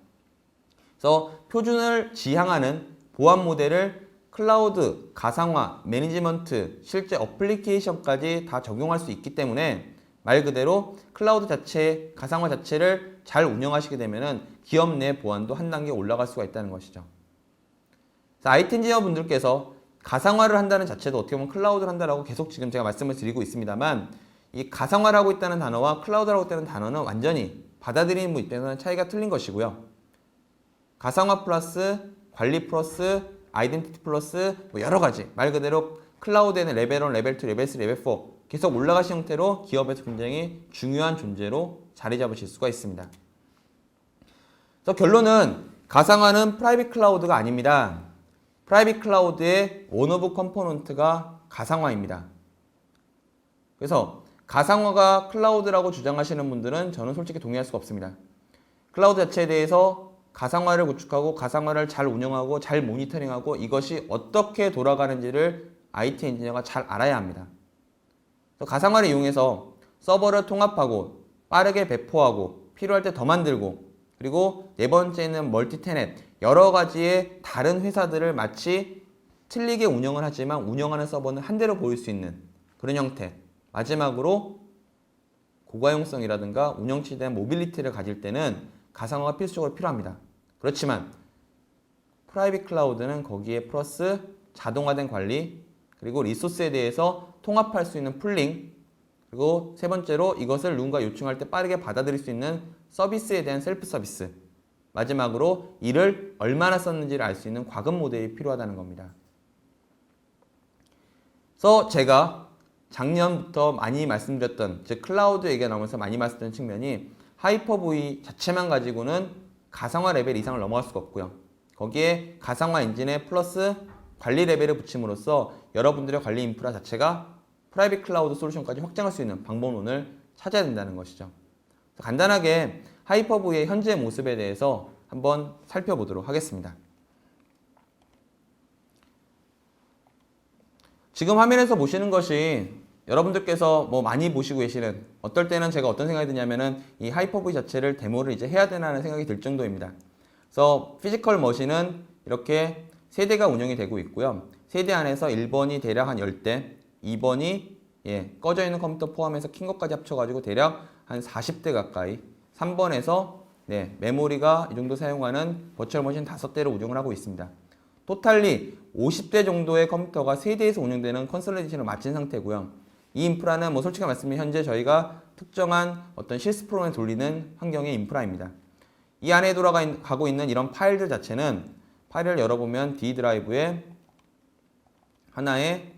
그래서 표준을 지향하는 보안 모델을 클라우드, 가상화, 매니지먼트, 실제 어플리케이션까지 다 적용할 수 있기 때문에 말 그대로 클라우드 자체, 가상화 자체를 잘 운영하시게 되면 기업 내 보안도 한 단계 올라갈 수가 있다는 것이죠. IT 엔지니어 분들께서 가상화를 한다는 자체도 어떻게 보면 클라우드를 한다라고 계속 지금 제가 말씀을 드리고 있습니다만 이 가상화라고 있다는 단어와 클라우드라고 있다는 단어는 완전히 받아들이는 입장에서는 차이가 틀린 것이고요. 가상화 플러스 관리 플러스 아이덴티티 플러스 여러 가지 말 그대로 클라우드에는 레벨 1, 레벨 2, 레벨 3, 레벨 4 계속 올라가신 형태로 기업에서 굉장히 중요한 존재로 자리 잡으실 수가 있습니다. 그래서 결론은 가상화는 프라이빗 클라우드가 아닙니다. 프라이빗 클라우드의 원 오브 컴포넌트가 가상화입니다. 그래서 가상화가 클라우드라고 주장하시는 분들은 저는 솔직히 동의할 수가 없습니다. 클라우드 자체에 대해서 가상화를 구축하고 가상화를 잘 운영하고 잘 모니터링하고 이것이 어떻게 돌아가는지를 IT 엔지니어가 잘 알아야 합니다. 가상화를 이용해서 서버를 통합하고 빠르게 배포하고 필요할 때 더 만들고 그리고 네 번째는 멀티테넷 여러 가지의 다른 회사들을 마치 틀리게 운영을 하지만 운영하는 서버는 한 대로 보일 수 있는 그런 형태. 마지막으로 고가용성이라든가 운영치에 대한 모빌리티를 가질 때는 가상화가 필수적으로 필요합니다. 그렇지만 프라이빗 클라우드는 거기에 플러스 자동화된 관리 그리고 리소스에 대해서 통합할 수 있는 풀링 그리고 세 번째로 이것을 누군가 요청할 때 빠르게 받아들일 수 있는 서비스에 대한 셀프 서비스 마지막으로 이를 얼마나 썼는지를 알 수 있는 과금 모델이 필요하다는 겁니다. 그래서 제가 작년부터 많이 말씀드렸던 즉 클라우드 얘기가 나오면서 많이 말씀드린 측면이 하이퍼V 자체만 가지고는 가상화 레벨 이상을 넘어갈 수가 없고요. 거기에 가상화 엔진에 플러스 관리 레벨을 붙임으로써 여러분들의 관리 인프라 자체가 프라이빗 클라우드 솔루션까지 확장할 수 있는 방법론을 찾아야 된다는 것이죠. 간단하게 하이퍼V의 현재 모습에 대해서 한번 살펴보도록 하겠습니다. 지금 화면에서 보시는 것이 여러분들께서 많이 보시고 계시는 어떨 때는 제가 어떤 생각이 드냐면은 이 하이퍼V 자체를 데모를 이제 해야 되나라는 생각이 들 정도입니다. 그래서 피지컬 머신은 이렇게 세대가 운영이 되고 있고요. 세대 안에서 1번이 대략 한 10대, 2번이 꺼져 있는 컴퓨터 포함해서 킨 것까지 합쳐가지고 대략 한 40대 가까이, 3번에서 네, 메모리가 이 정도 사용하는 버추얼 머신 5대를 운영을 하고 있습니다. 토탈리 50대 정도의 컴퓨터가 3대에서 운영되는 컨솔리데이션을 마친 상태고요. 이 인프라는 뭐 솔직히 말씀드리면 현재 저희가 특정한 어떤 CS 프로그램을 돌리는 환경의 인프라입니다. 이 안에 가고 있는 이런 파일들 자체는 파일을 열어보면 D 드라이브에 하나의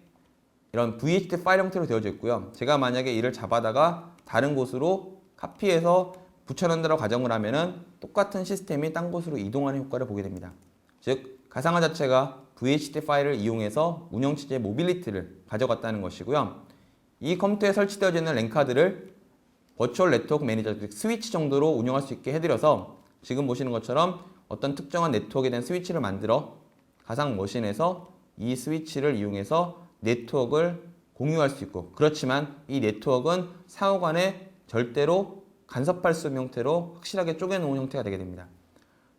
이런 VHD 파일 형태로 되어져 있고요. 제가 만약에 이를 잡아다가 다른 곳으로 카피해서 붙여넣는다고 가정을 하면은 똑같은 시스템이 딴 곳으로 이동하는 효과를 보게 됩니다. 즉 가상화 자체가 VHD 파일을 이용해서 운영체제의 모빌리티를 가져갔다는 것이고요. 이 컴퓨터에 설치되어져 있는 랜카드를 버추얼 네트워크 매니저, 즉 스위치 정도로 운영할 수 있게 해드려서 지금 보시는 것처럼 어떤 특정한 네트워크에 대한 스위치를 만들어 가상 머신에서 이 스위치를 이용해서 네트워크를 공유할 수 있고, 그렇지만 이 네트워크는 상호간에 절대로 간섭할 수 없는 형태로 확실하게 쪼개놓은 형태가 되게 됩니다.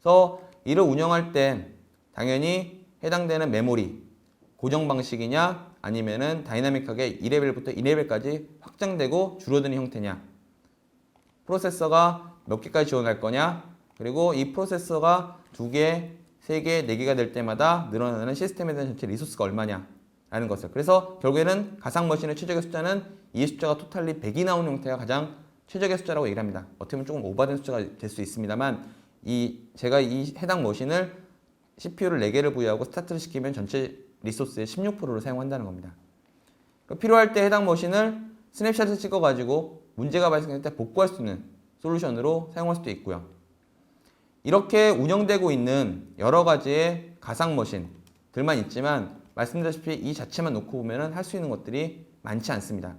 그래서 이를 운영할 때 당연히 해당되는 메모리 고정 방식이냐 아니면은 다이나믹하게 1레벨부터 2레벨까지 확장되고 줄어드는 형태냐, 프로세서가 몇 개까지 지원할 거냐, 그리고 이 프로세서가 2개, 3개, 4개가 될 때마다 늘어나는 시스템에 대한 전체 리소스가 얼마냐 라는 것을. 그래서 결국에는 가상머신의 최적의 숫자는 이 숫자가 토탈리 100이 나오는 형태가 가장 최적의 숫자라고 얘기를 합니다. 어떻게 보면 조금 오버된 숫자가 될 수 있습니다만 제가 이 해당 머신을 CPU를 4개를 부여하고 스타트를 시키면 전체 리소스의 16%를 사용한다는 겁니다. 필요할 때 해당 머신을 스냅샷을 찍어가지고 문제가 발생할 때 복구할 수 있는 솔루션으로 사용할 수도 있고요. 이렇게 운영되고 있는 여러 가지의 가상 머신들만 있지만 말씀드렸다시피 이 자체만 놓고 보면 할 수 있는 것들이 많지 않습니다.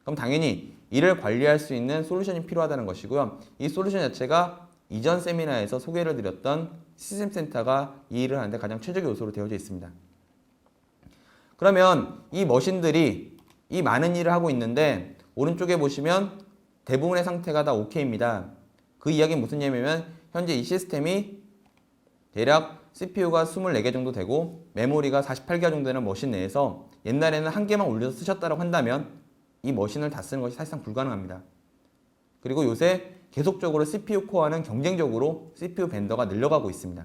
그럼 당연히 이를 관리할 수 있는 솔루션이 필요하다는 것이고요. 이 솔루션 자체가 이전 세미나에서 소개를 드렸던 시스템 센터가 이 일을 하는데 가장 최적의 요소로 되어져 있습니다. 그러면 이 머신들이 이 많은 일을 하고 있는데 오른쪽에 보시면 대부분의 상태가 다 OK입니다. 그 이야기는 무슨 얘기냐면 현재 이 시스템이 대략 CPU가 24개 정도 되고 메모리가 48개 정도 되는 머신 내에서 옛날에는 한 개만 올려서 쓰셨다고 한다면 이 머신을 다 쓰는 것이 사실상 불가능합니다. 그리고 요새 계속적으로 CPU 코어는 경쟁적으로 CPU 벤더가 늘려가고 있습니다.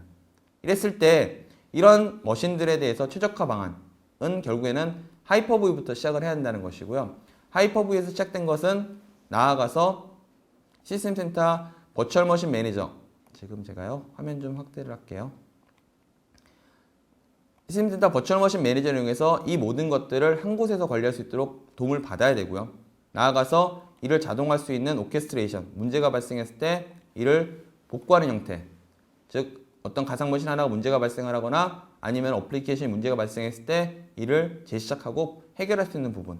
이랬을 때 이런 머신들에 대해서 최적화 방안은 결국에는 하이퍼V부터 시작을 해야 한다는 것이고요. 하이퍼V에서 시작된 것은 나아가서 시스템 센터 버추얼 머신 매니저, 지금 제가요 화면 좀 확대를 할게요. 시스템 센터 버추얼 머신 매니저를 이용해서 이 모든 것들을 한 곳에서 관리할 수 있도록 도움을 받아야 되고요. 나아가서 이를 자동화할 수 있는 오케스트레이션, 문제가 발생했을 때 이를 복구하는 형태, 즉 어떤 가상 머신 하나가 문제가 발생을 하거나 아니면 어플리케이션이 문제가 발생했을 때 이를 재시작하고 해결할 수 있는 부분,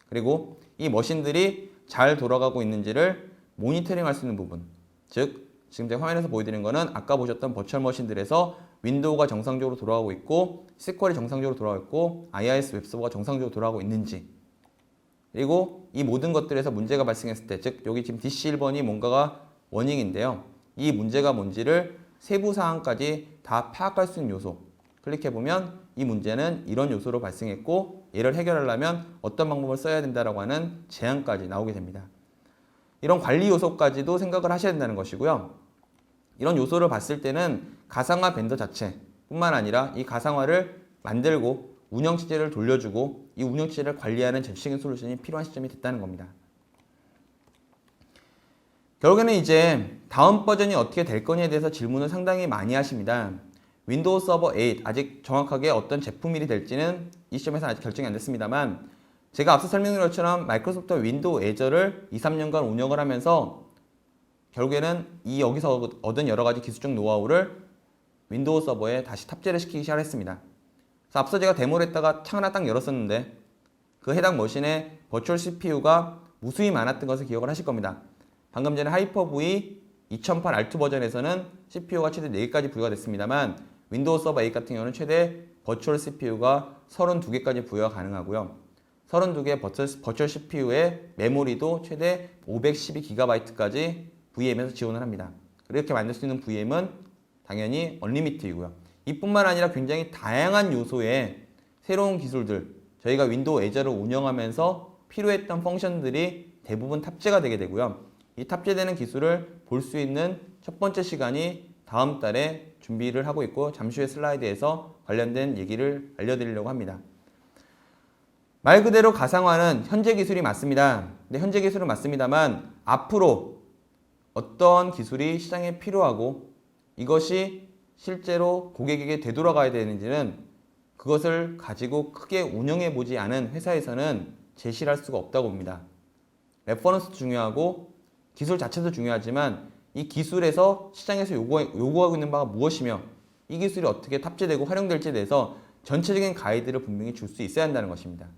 그리고 이 머신들이 잘 돌아가고 있는지를 모니터링 할 수 있는 부분, 즉 지금 제가 화면에서 보여드리는 거는 아까 보셨던 버추얼 머신들에서 윈도우가 정상적으로 돌아가고 있고 SQL이 정상적으로 돌아가고 있고 IIS 웹서버가 정상적으로 돌아가고 있는지, 그리고 이 모든 것들에서 문제가 발생했을 때, 즉 여기 지금 DC1번이 뭔가가 워닝인데요. 이 문제가 뭔지를 세부 사항까지 다 파악할 수 있는 요소, 클릭해보면 이 문제는 이런 요소로 발생했고 얘를 해결하려면 어떤 방법을 써야 된다라고 하는 제안까지 나오게 됩니다. 이런 관리 요소까지도 생각을 하셔야 된다는 것이고요. 이런 요소를 봤을 때는 가상화 벤더 자체뿐만 아니라 이 가상화를 만들고 운영체제를 돌려주고 이 운영체제를 관리하는 전체적인 솔루션이 필요한 시점이 됐다는 겁니다. 결국에는 이제 다음 버전이 어떻게 될 거냐에 대해서 질문을 상당히 많이 하십니다. 윈도우 서버 8 아직 정확하게 어떤 제품이 될지는 이 시점에서 아직 결정이 안 됐습니다만 제가 앞서 설명드린 것처럼 마이크로소프트 윈도우 애저를 2-3년간 운영을 하면서 결국에는 이 여기서 얻은 여러 가지 기술적 노하우를 윈도우 서버에 다시 탑재를 시키기 시작했습니다. 그래서 앞서 제가 데모를 했다가 창 하나 딱 열었었는데 그 해당 머신에 버추얼 CPU가 무수히 많았던 것을 기억을 하실 겁니다. 방금 전에 하이퍼V 2008 R2 버전에서는 CPU가 최대 4개까지 부여가 됐습니다만 윈도우 서버 8 같은 경우는 최대 버추얼 CPU가 32개까지 부여가 가능하고요. 32개 버추얼 CPU의 메모리도 최대 512GB까지 VM에서 지원을 합니다. 이렇게 만들 수 있는 VM은 당연히 언리미트이고요. 이뿐만 아니라 굉장히 다양한 요소의 새로운 기술들, 저희가 윈도우 애저를 운영하면서 필요했던 펑션들이 대부분 탑재가 되게 되고요. 이 탑재되는 기술을 볼 수 있는 첫 번째 시간이 다음 달에 준비를 하고 있고 잠시 후에 슬라이드에서 관련된 얘기를 알려드리려고 합니다. 말 그대로 가상화는 현재 기술이 맞습니다. 근데 현재 기술은 맞습니다만 앞으로 어떤 기술이 시장에 필요하고 이것이 실제로 고객에게 되돌아가야 되는지는 그것을 가지고 크게 운영해 보지 않은 회사에서는 제시를 할 수가 없다고 봅니다. 레퍼런스 중요하고 기술 자체도 중요하지만 이 기술에서 시장에서 요구하고 있는 바가 무엇이며 이 기술이 어떻게 탑재되고 활용될지에 대해서 전체적인 가이드를 분명히 줄 수 있어야 한다는 것입니다.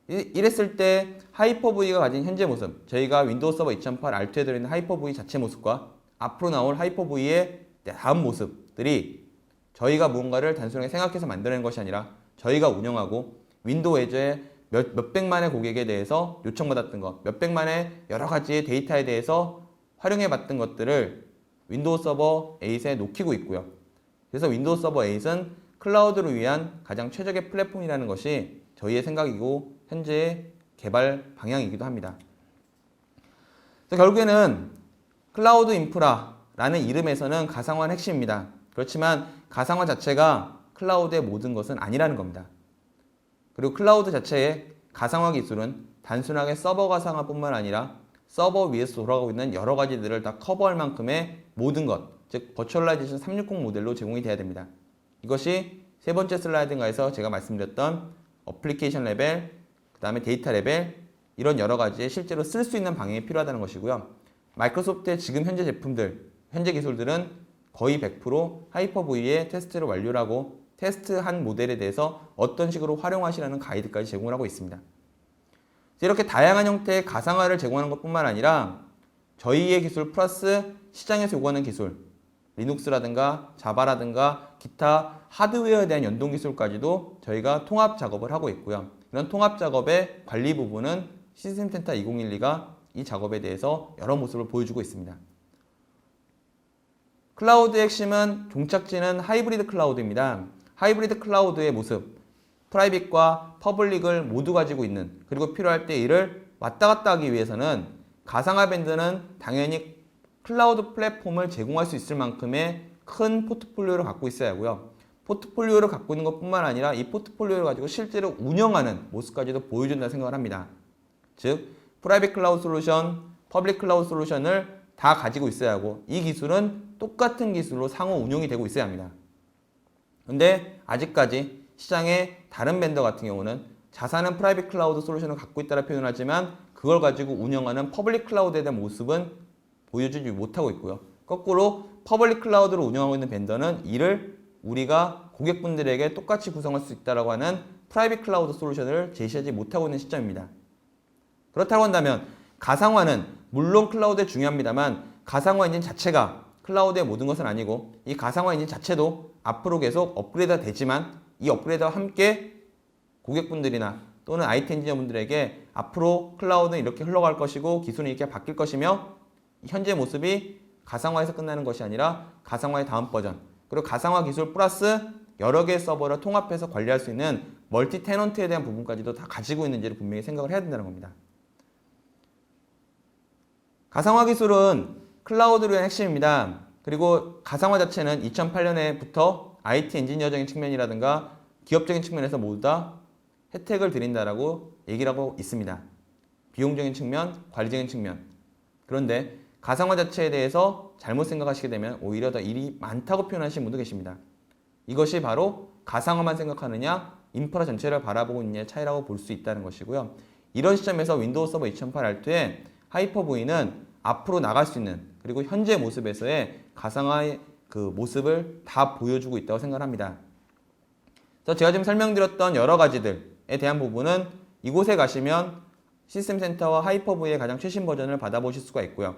이랬을 때 하이퍼V가 가진 현재 모습, 저희가 윈도우 서버 2008 R2에 들어있는 하이퍼V 자체 모습과 앞으로 나올 하이퍼V의 다음 모습들이 저희가 무언가를 단순하게 생각해서 만들어낸 것이 아니라 저희가 운영하고 윈도우 에저에 몇백만의 고객에 대해서 요청받았던 것, 몇백만의 여러 가지의 데이터에 대해서 활용해봤던 것들을 윈도우 서버 8에 녹이고 있고요. 그래서 윈도우 서버 8은 클라우드를 위한 가장 최적의 플랫폼이라는 것이 저희의 생각이고 현재의 개발 방향이기도 합니다. 그래서 결국에는 클라우드 인프라라는 이름에서는 가상화는 핵심입니다. 그렇지만 가상화 자체가 클라우드의 모든 것은 아니라는 겁니다. 그리고 클라우드 자체의 가상화 기술은 단순하게 서버 가상화뿐만 아니라 서버 위에서 돌아가고 있는 여러 가지들을 다 커버할 만큼의 모든 것, 즉 버추얼라이제이션 360 모델로 제공이 돼야 됩니다. 이것이 세 번째 슬라이드인가에서 제가 말씀드렸던 어플리케이션 레벨, 그 다음에 데이터 레벨 이런 여러 가지에 실제로 쓸 수 있는 방향이 필요하다는 것이고요. 마이크로소프트의 지금 현재 제품들, 현재 기술들은 거의 100% 하이퍼V의 테스트를 완료를 하고 테스트한 모델에 대해서 어떤 식으로 활용하시라는 가이드까지 제공을 하고 있습니다. 이렇게 다양한 형태의 가상화를 제공하는 것뿐만 아니라 저희의 기술 플러스 시장에서 요구하는 기술, 리눅스라든가 자바라든가 기타 하드웨어에 대한 연동 기술까지도 저희가 통합 작업을 하고 있고요. 이런 통합 작업의 관리 부분은 시스템센터 2012가 이 작업에 대해서 여러 모습을 보여주고 있습니다. 클라우드의 핵심은 종착지는 하이브리드 클라우드입니다. 하이브리드 클라우드의 모습, 프라이빗과 퍼블릭을 모두 가지고 있는, 그리고 필요할 때 이를 왔다 갔다 하기 위해서는 가상화 밴드는 당연히 클라우드 플랫폼을 제공할 수 있을 만큼의 큰 포트폴리오를 갖고 있어야 하고요. 포트폴리오를 갖고 있는 것뿐만 아니라 이 포트폴리오를 가지고 실제로 운영하는 모습까지도 보여준다 생각을 합니다. 즉, 프라이빗 클라우드 솔루션, 퍼블릭 클라우드 솔루션을 다 가지고 있어야 하고 이 기술은 똑같은 기술로 상호 운용이 되고 있어야 합니다. 근데 아직까지 시장의 다른 벤더 같은 경우는 자사는 프라이빗 클라우드 솔루션을 갖고 있다라 표현하지만 그걸 가지고 운영하는 퍼블릭 클라우드에 대한 모습은 보여주지 못하고 있고요. 거꾸로 퍼블릭 클라우드를 운영하고 있는 벤더는 이를 우리가 고객분들에게 똑같이 구성할 수 있다고 하는 프라이빗 클라우드 솔루션을 제시하지 못하고 있는 시점입니다. 그렇다고 한다면 가상화는 물론 클라우드에 중요합니다만 가상화 엔진 자체가 클라우드의 모든 것은 아니고 이 가상화 엔진 자체도 앞으로 계속 업그레이드가 되지만 이 업그레이드와 함께 고객분들이나 또는 IT 엔지니어분들에게 앞으로 클라우드는 이렇게 흘러갈 것이고 기술은 이렇게 바뀔 것이며 현재 모습이 가상화에서 끝나는 것이 아니라 가상화의 다음 버전 그리고 가상화 기술 플러스 여러 개의 서버를 통합해서 관리할 수 있는 멀티 테넌트에 대한 부분까지도 다 가지고 있는지를 분명히 생각을 해야 된다는 겁니다. 가상화 기술은 클라우드를 위한 핵심입니다. 그리고 가상화 자체는 2008년에부터 IT 엔지니어적인 측면이라든가 기업적인 측면에서 모두 다 혜택을 드린다라고 얘기를 하고 있습니다. 비용적인 측면, 관리적인 측면. 그런데 가상화 자체에 대해서 잘못 생각하시게 되면 오히려 더 일이 많다고 표현하시는 분도 계십니다. 이것이 바로 가상화만 생각하느냐, 인프라 전체를 바라보고 있느냐의 차이라고 볼 수 있다는 것이고요. 이런 시점에서 윈도우 서버 2008 R2의 하이퍼V는 앞으로 나갈 수 있는 그리고 현재 모습에서의 가상화의 그 모습을 다 보여주고 있다고 생각합니다. 그래서 제가 지금 설명드렸던 여러 가지들에 대한 부분은 이곳에 가시면 시스템센터와 하이퍼V의 가장 최신 버전을 받아보실 수가 있고요.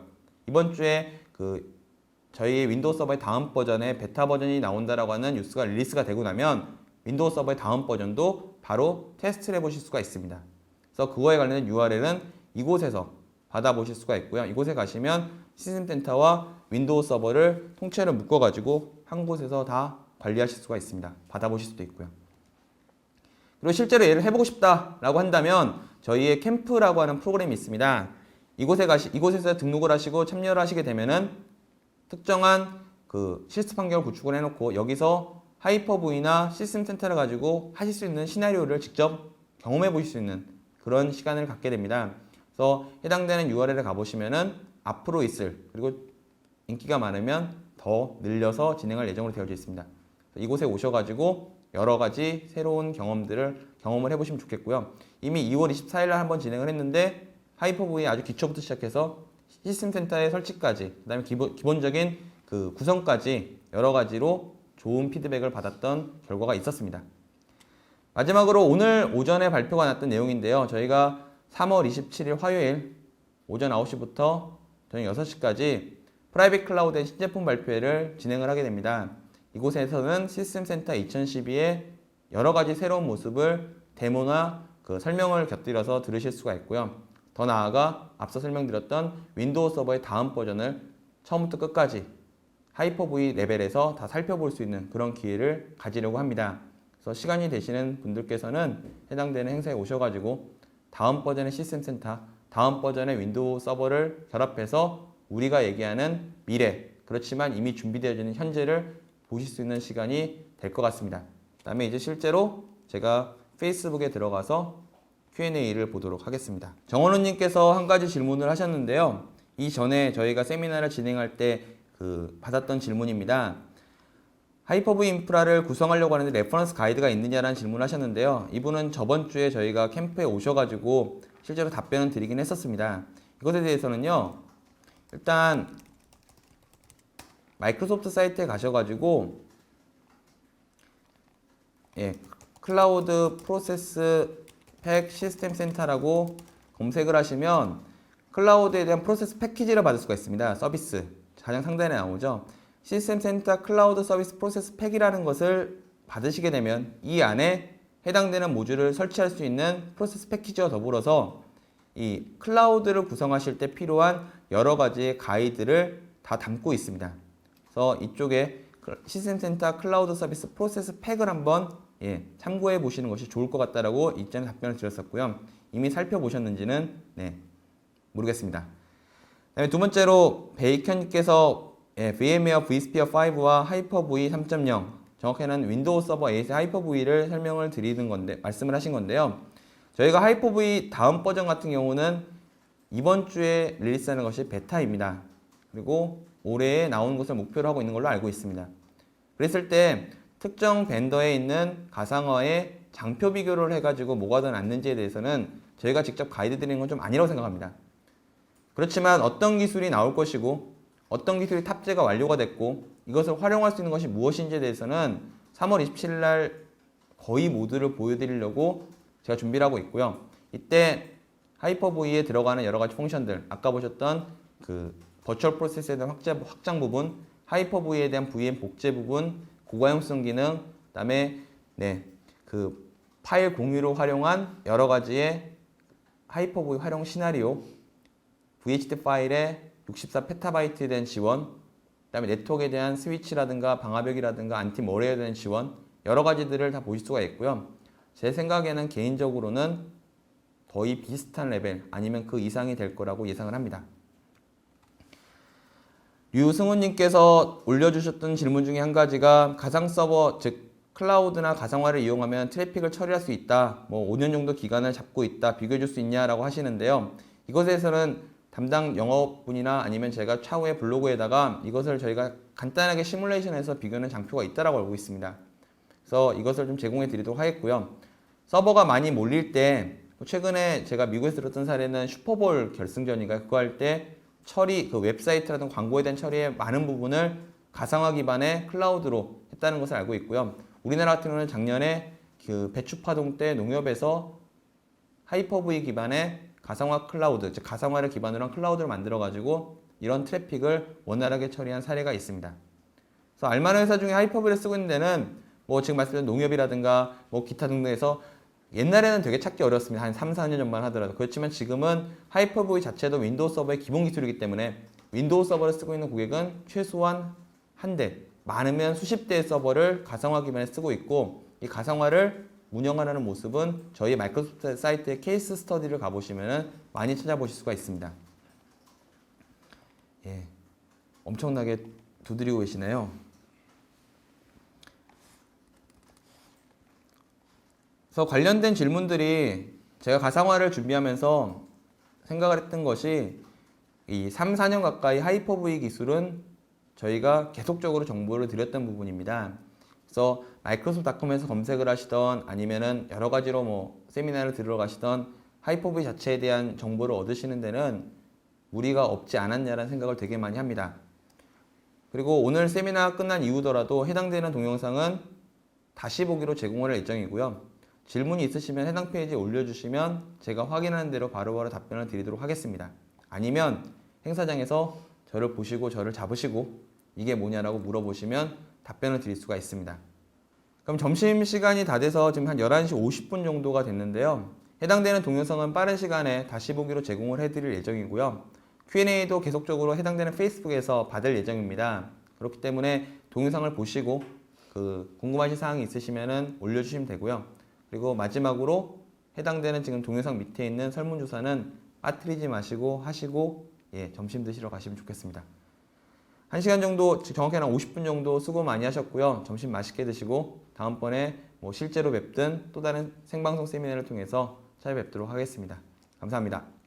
이번 주에 저희 윈도우 서버의 다음 버전의 베타 버전이 나온다라고 하는 뉴스가 릴리스가 되고 나면 윈도우 서버의 다음 버전도 바로 테스트를 해보실 수가 있습니다. 그래서 그거에 관련된 URL은 이곳에서 받아보실 수가 있고요. 이곳에 가시면 시스템센터와 윈도우 서버를 통째로 묶어가지고 한 곳에서 다 관리하실 수가 있습니다. 받아보실 수도 있고요. 그리고 실제로 얘를 해보고 싶다라고 한다면 저희의 캠프라고 하는 프로그램이 있습니다. 이곳에서 등록을 하시고 참여를 하시게 되면은 특정한 그 시스템 환경을 구축을 해놓고 여기서 하이퍼V나 시스템 센터를 가지고 하실 수 있는 시나리오를 직접 경험해 보실 수 있는 그런 시간을 갖게 됩니다. 그래서 해당되는 URL에 가보시면은 앞으로 있을, 그리고 인기가 많으면 더 늘려서 진행할 예정으로 되어져 있습니다. 이곳에 오셔가지고 여러 가지 새로운 경험을 해보시면 좋겠고요. 이미 2월 24일 날 한번 진행을 했는데 하이퍼V 아주 기초부터 시작해서 시스템 센터의 설치까지, 그 다음에 기본적인 그 구성까지 여러 가지로 좋은 피드백을 받았던 결과가 있었습니다. 마지막으로 오늘 오전에 발표가 났던 내용인데요. 저희가 3월 27일 화요일 오전 9시부터 저녁 6시까지 프라이빗 클라우드의 신제품 발표회를 진행을 하게 됩니다. 이곳에서는 시스템 센터 2012의 여러 가지 새로운 모습을 데모나 그 설명을 곁들여서 들으실 수가 있고요. 더 나아가 앞서 설명드렸던 윈도우 서버의 다음 버전을 처음부터 끝까지 하이퍼V 레벨에서 다 살펴볼 수 있는 그런 기회를 가지려고 합니다. 그래서 시간이 되시는 분들께서는 해당되는 행사에 오셔가지고 다음 버전의 시스템 센터, 다음 버전의 윈도우 서버를 결합해서 우리가 얘기하는 미래, 그렇지만 이미 준비되어 있는 현재를 보실 수 있는 시간이 될 것 같습니다. 그 다음에 이제 실제로 제가 페이스북에 들어가서 Q&A를 보도록 하겠습니다. 정원우님께서 한 가지 질문을 하셨는데요. 이전에 저희가 세미나를 진행할 때 받았던 질문입니다. 하이퍼V 인프라를 구성하려고 하는데 레퍼런스 가이드가 있느냐라는 질문을 하셨는데요. 이분은 저번 주에 저희가 캠프에 오셔가지고 실제로 답변을 드리긴 했었습니다. 이것에 대해서는요. 일단 마이크로소프트 사이트에 가셔가지고 클라우드 프로세스 팩 시스템 센터라고 검색을 하시면 클라우드에 대한 프로세스 패키지를 받을 수가 있습니다. 서비스 가장 상단에 나오죠. 시스템 센터 클라우드 서비스 프로세스 팩이라는 것을 받으시게 되면 이 안에 해당되는 모듈을 설치할 수 있는 프로세스 패키지와 더불어서 이 클라우드를 구성하실 때 필요한 여러 가지의 가이드를 다 담고 있습니다. 그래서 이쪽에 시스템 센터 클라우드 서비스 프로세스 팩을 한번 참고해 보시는 것이 좋을 것 같다라고 이전에 답변을 드렸었고요. 이미 살펴보셨는지는 모르겠습니다. 그다음에 두 번째로 베이컨님께서 VMware vSphere 5와 하이퍼V 3.0, 정확히는 윈도우 서버 8의 하이퍼V를 설명을 드리는 건데, 말씀을 하신 건데요. 저희가 하이퍼V 다음 버전 같은 경우는 이번 주에 릴리스하는 것이 베타입니다. 그리고 올해에 나오는 것을 목표로 하고 있는 걸로 알고 있습니다. 그랬을 때 특정 벤더에 있는 가상화의 장표 비교를 해가지고 뭐가 더 낫는지에 대해서는 저희가 직접 가이드 드리는 건 좀 아니라고 생각합니다. 그렇지만 어떤 기술이 나올 것이고 어떤 기술이 탑재가 완료가 됐고 이것을 활용할 수 있는 것이 무엇인지에 대해서는 3월 27일 날 거의 모두를 보여드리려고 제가 준비를 하고 있고요. 이때 하이퍼V에 들어가는 여러 가지 펑션들, 아까 보셨던 그 버추얼 프로세스에 대한 확장 부분, 하이퍼V에 대한 VM 복제 부분, 고가용성 기능, 그다음에 그 파일 공유로 활용한 여러 가지의 하이퍼V 활용 시나리오, VHD 파일에 64PB에 대한 지원, 그다음에 네트워크에 대한 스위치라든가 방화벽이라든가 안티머레어에 대한 지원, 여러 가지들을 다 보실 수가 있고요. 제 생각에는 개인적으로는 거의 비슷한 레벨 아니면 그 이상이 될 거라고 예상을 합니다. 류승훈님께서 올려주셨던 질문 중에 한 가지가 가상 서버, 즉 클라우드나 가상화를 이용하면 트래픽을 처리할 수 있다, 5년 정도 기간을 잡고 있다, 비교해 줄 수 있냐라고 하시는데요. 이것에서는 담당 영업분이나 아니면 제가 차후에 블로그에다가 이것을 저희가 간단하게 시뮬레이션해서 비교하는 장표가 있다라고 알고 있습니다. 그래서 이것을 좀 제공해 드리도록 하겠고요. 서버가 많이 몰릴 때, 최근에 제가 미국에서 들었던 사례는 슈퍼볼 결승전인가 그거 할 때 처리, 그 웹사이트라든가 광고에 대한 처리의 많은 부분을 가상화 기반의 클라우드로 했다는 것을 알고 있고요. 우리나라 같은 경우는 작년에 그 배추파동 때 농협에서 하이퍼V 기반의 가상화 클라우드, 즉 가상화를 기반으로 한 클라우드를 만들어가지고 이런 트래픽을 원활하게 처리한 사례가 있습니다. 그래서 알만한 회사 중에 하이퍼V를 쓰고 있는 데는 지금 말씀드린 농협이라든가 기타 등등에서 옛날에는 되게 찾기 어려웠습니다. 한 3, 4년 전만 하더라도. 그렇지만 지금은 하이퍼V 자체도 윈도우 서버의 기본 기술이기 때문에 윈도우 서버를 쓰고 있는 고객은 최소한 한 대, 많으면 수십 대의 서버를 가상화 기반에 쓰고 있고, 이 가상화를 운영하는 모습은 저희 마이크로소프트 사이트의 케이스 스터디를 가보시면 많이 찾아보실 수가 있습니다. 엄청나게 두드리고 계시네요. 그래서 관련된 질문들이 제가 가상화를 준비하면서 생각을 했던 것이 이 3, 4년 가까이 하이퍼V 기술은 저희가 계속적으로 정보를 드렸던 부분입니다. 그래서 마이크로소프트닷컴에서 검색을 하시던 아니면은 여러 가지로 뭐 세미나를 들으러 가시던 하이퍼V 자체에 대한 정보를 얻으시는 데는 무리가 없지 않았냐라는 생각을 되게 많이 합니다. 그리고 오늘 세미나 끝난 이후더라도 해당되는 동영상은 다시 보기로 제공을 할 예정이고요. 질문이 있으시면 해당 페이지에 올려주시면 제가 확인하는 대로 바로바로 답변을 드리도록 하겠습니다. 아니면 행사장에서 저를 보시고 저를 잡으시고 이게 뭐냐라고 물어보시면 답변을 드릴 수가 있습니다. 그럼 점심시간이 다 돼서 지금 한 11시 50분 정도가 됐는데요. 해당되는 동영상은 빠른 시간에 다시 보기로 제공을 해드릴 예정이고요. Q&A도 계속적으로 해당되는 페이스북에서 받을 예정입니다. 그렇기 때문에 동영상을 보시고 궁금하신 사항이 있으시면 올려주시면 되고요. 그리고 마지막으로 해당되는 지금 동영상 밑에 있는 설문조사는 빠뜨리지 마시고 하시고 점심 드시러 가시면 좋겠습니다. 1시간 정도, 정확히는 50분 정도 수고 많이 하셨고요. 점심 맛있게 드시고 다음번에 뭐 실제로 뵙든 또 다른 생방송 세미나를 통해서 찾아뵙도록 하겠습니다. 감사합니다.